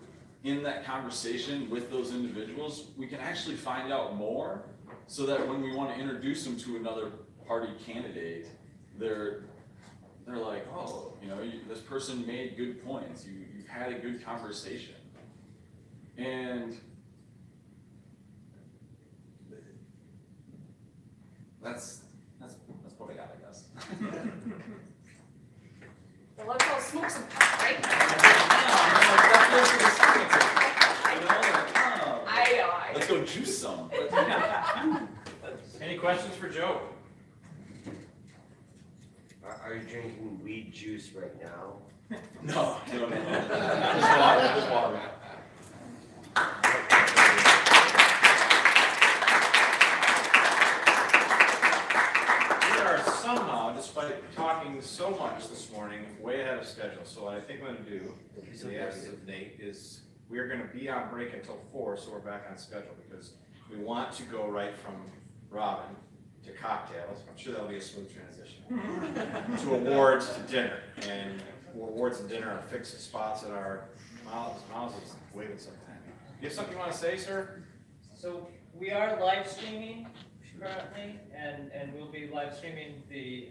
in that conversation with those individuals, we can actually find out more, so that when we want to introduce them to another party candidate, they're like, oh, you know, this person made good points. You've had a good conversation. And that's what I got, I guess. Well, let's all smoke some pot right now. Let's go juice some. Any questions for Joe? Are you drinking weed juice right now? No. Just water. We are somehow, despite talking so much this morning, way ahead of schedule. So what I think I'm going to do, yes, Nate, is we're going to be on break until 4, so we're back on schedule because we want to go right from Robin to cocktails. I'm sure that'll be a smooth transition. To awards to dinner. And awards and dinner are fixed spots at our Miles is waving something at me. You have something you want to say, sir? So we are live streaming currently, and we'll be live streaming the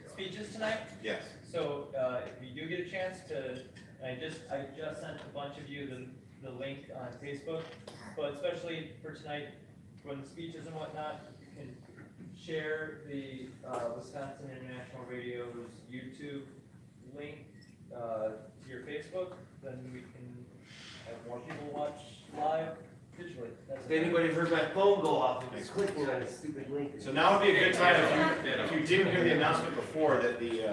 speeches tonight. Yes. So if you do get a chance to, I just sent a bunch of you the link on Facebook, but especially for tonight, when the speeches and whatnot, you can share the Wisconsin International Radio's YouTube link to your Facebook, then we can have more people watch live digitally. Has anybody heard my phone go off? I was clicking on a stupid link. So now would be a good time, if you didn't hear the announcement before, that the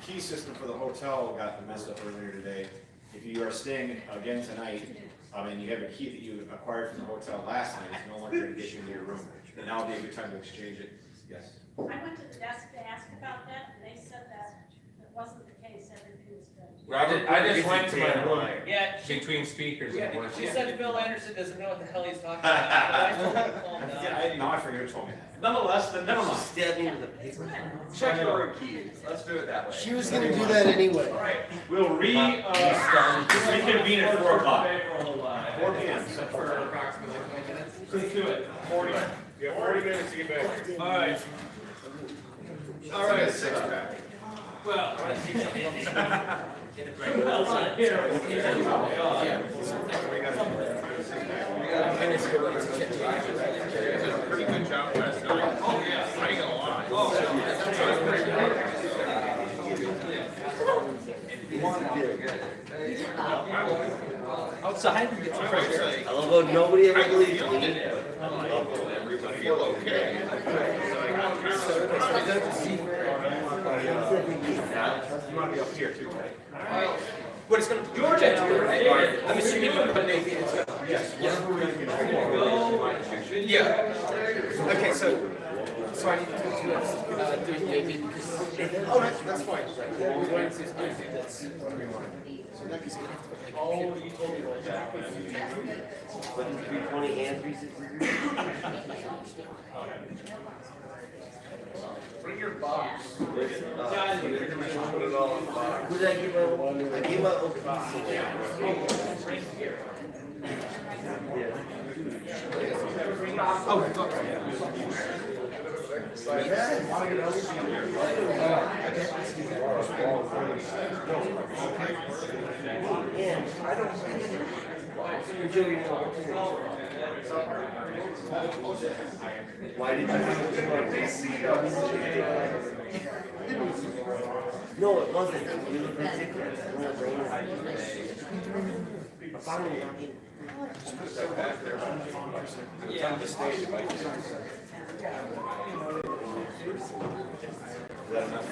key system for the hotel got messed up earlier today. If you are staying again tonight, and you have a key that you acquired from the hotel last night, it's no longer going to get you into your room. And now would be a good time to exchange it. Yes. I went to the desk to ask about that, and they said that it wasn't the case, everything was good. I just went to my room. Yeah, Between speakers. yeah, and she said Phil Anderson doesn't know what the hell he's talking about. I told him to calm down. Yeah, now I forget who told me that. Nonetheless, then never mind. Stabbed me with a paper. Check your keys. Let's do it that way. She was gonna do that anyway. All right, we'll reconvene at 4 o'clock. 4 p.m. For approximately 20 minutes. Let's do it. 40. You have 40 minutes to get back. All right. All right. 6 pack. Well. Pretty good job last night. Oh, yeah. I ain't gonna lie. Outside and get some fresh air. I love how nobody ever believes me. Everybody feel okay. You want to be up here too, right? But it's gonna, Georgia, right? I'm assuming you're gonna make it. Yes. Yeah. Okay, so I need to do it maybe because. Oh, that's fine. Oh, you told me about that. But it's 320 and 360. Bring your box. Who did I give my? I gave my Right here. Why did you No, it wasn't. It was ridiculous. I finally got in. Just put that back there. It's on the stage. It might just- Is that enough?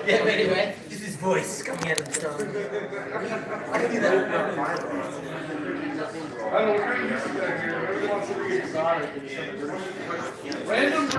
Yeah, but anyway, this is voice coming out of the stone. I can do that with my Bible. I don't know, we're gonna use that here. Everybody wants to be exotic. Random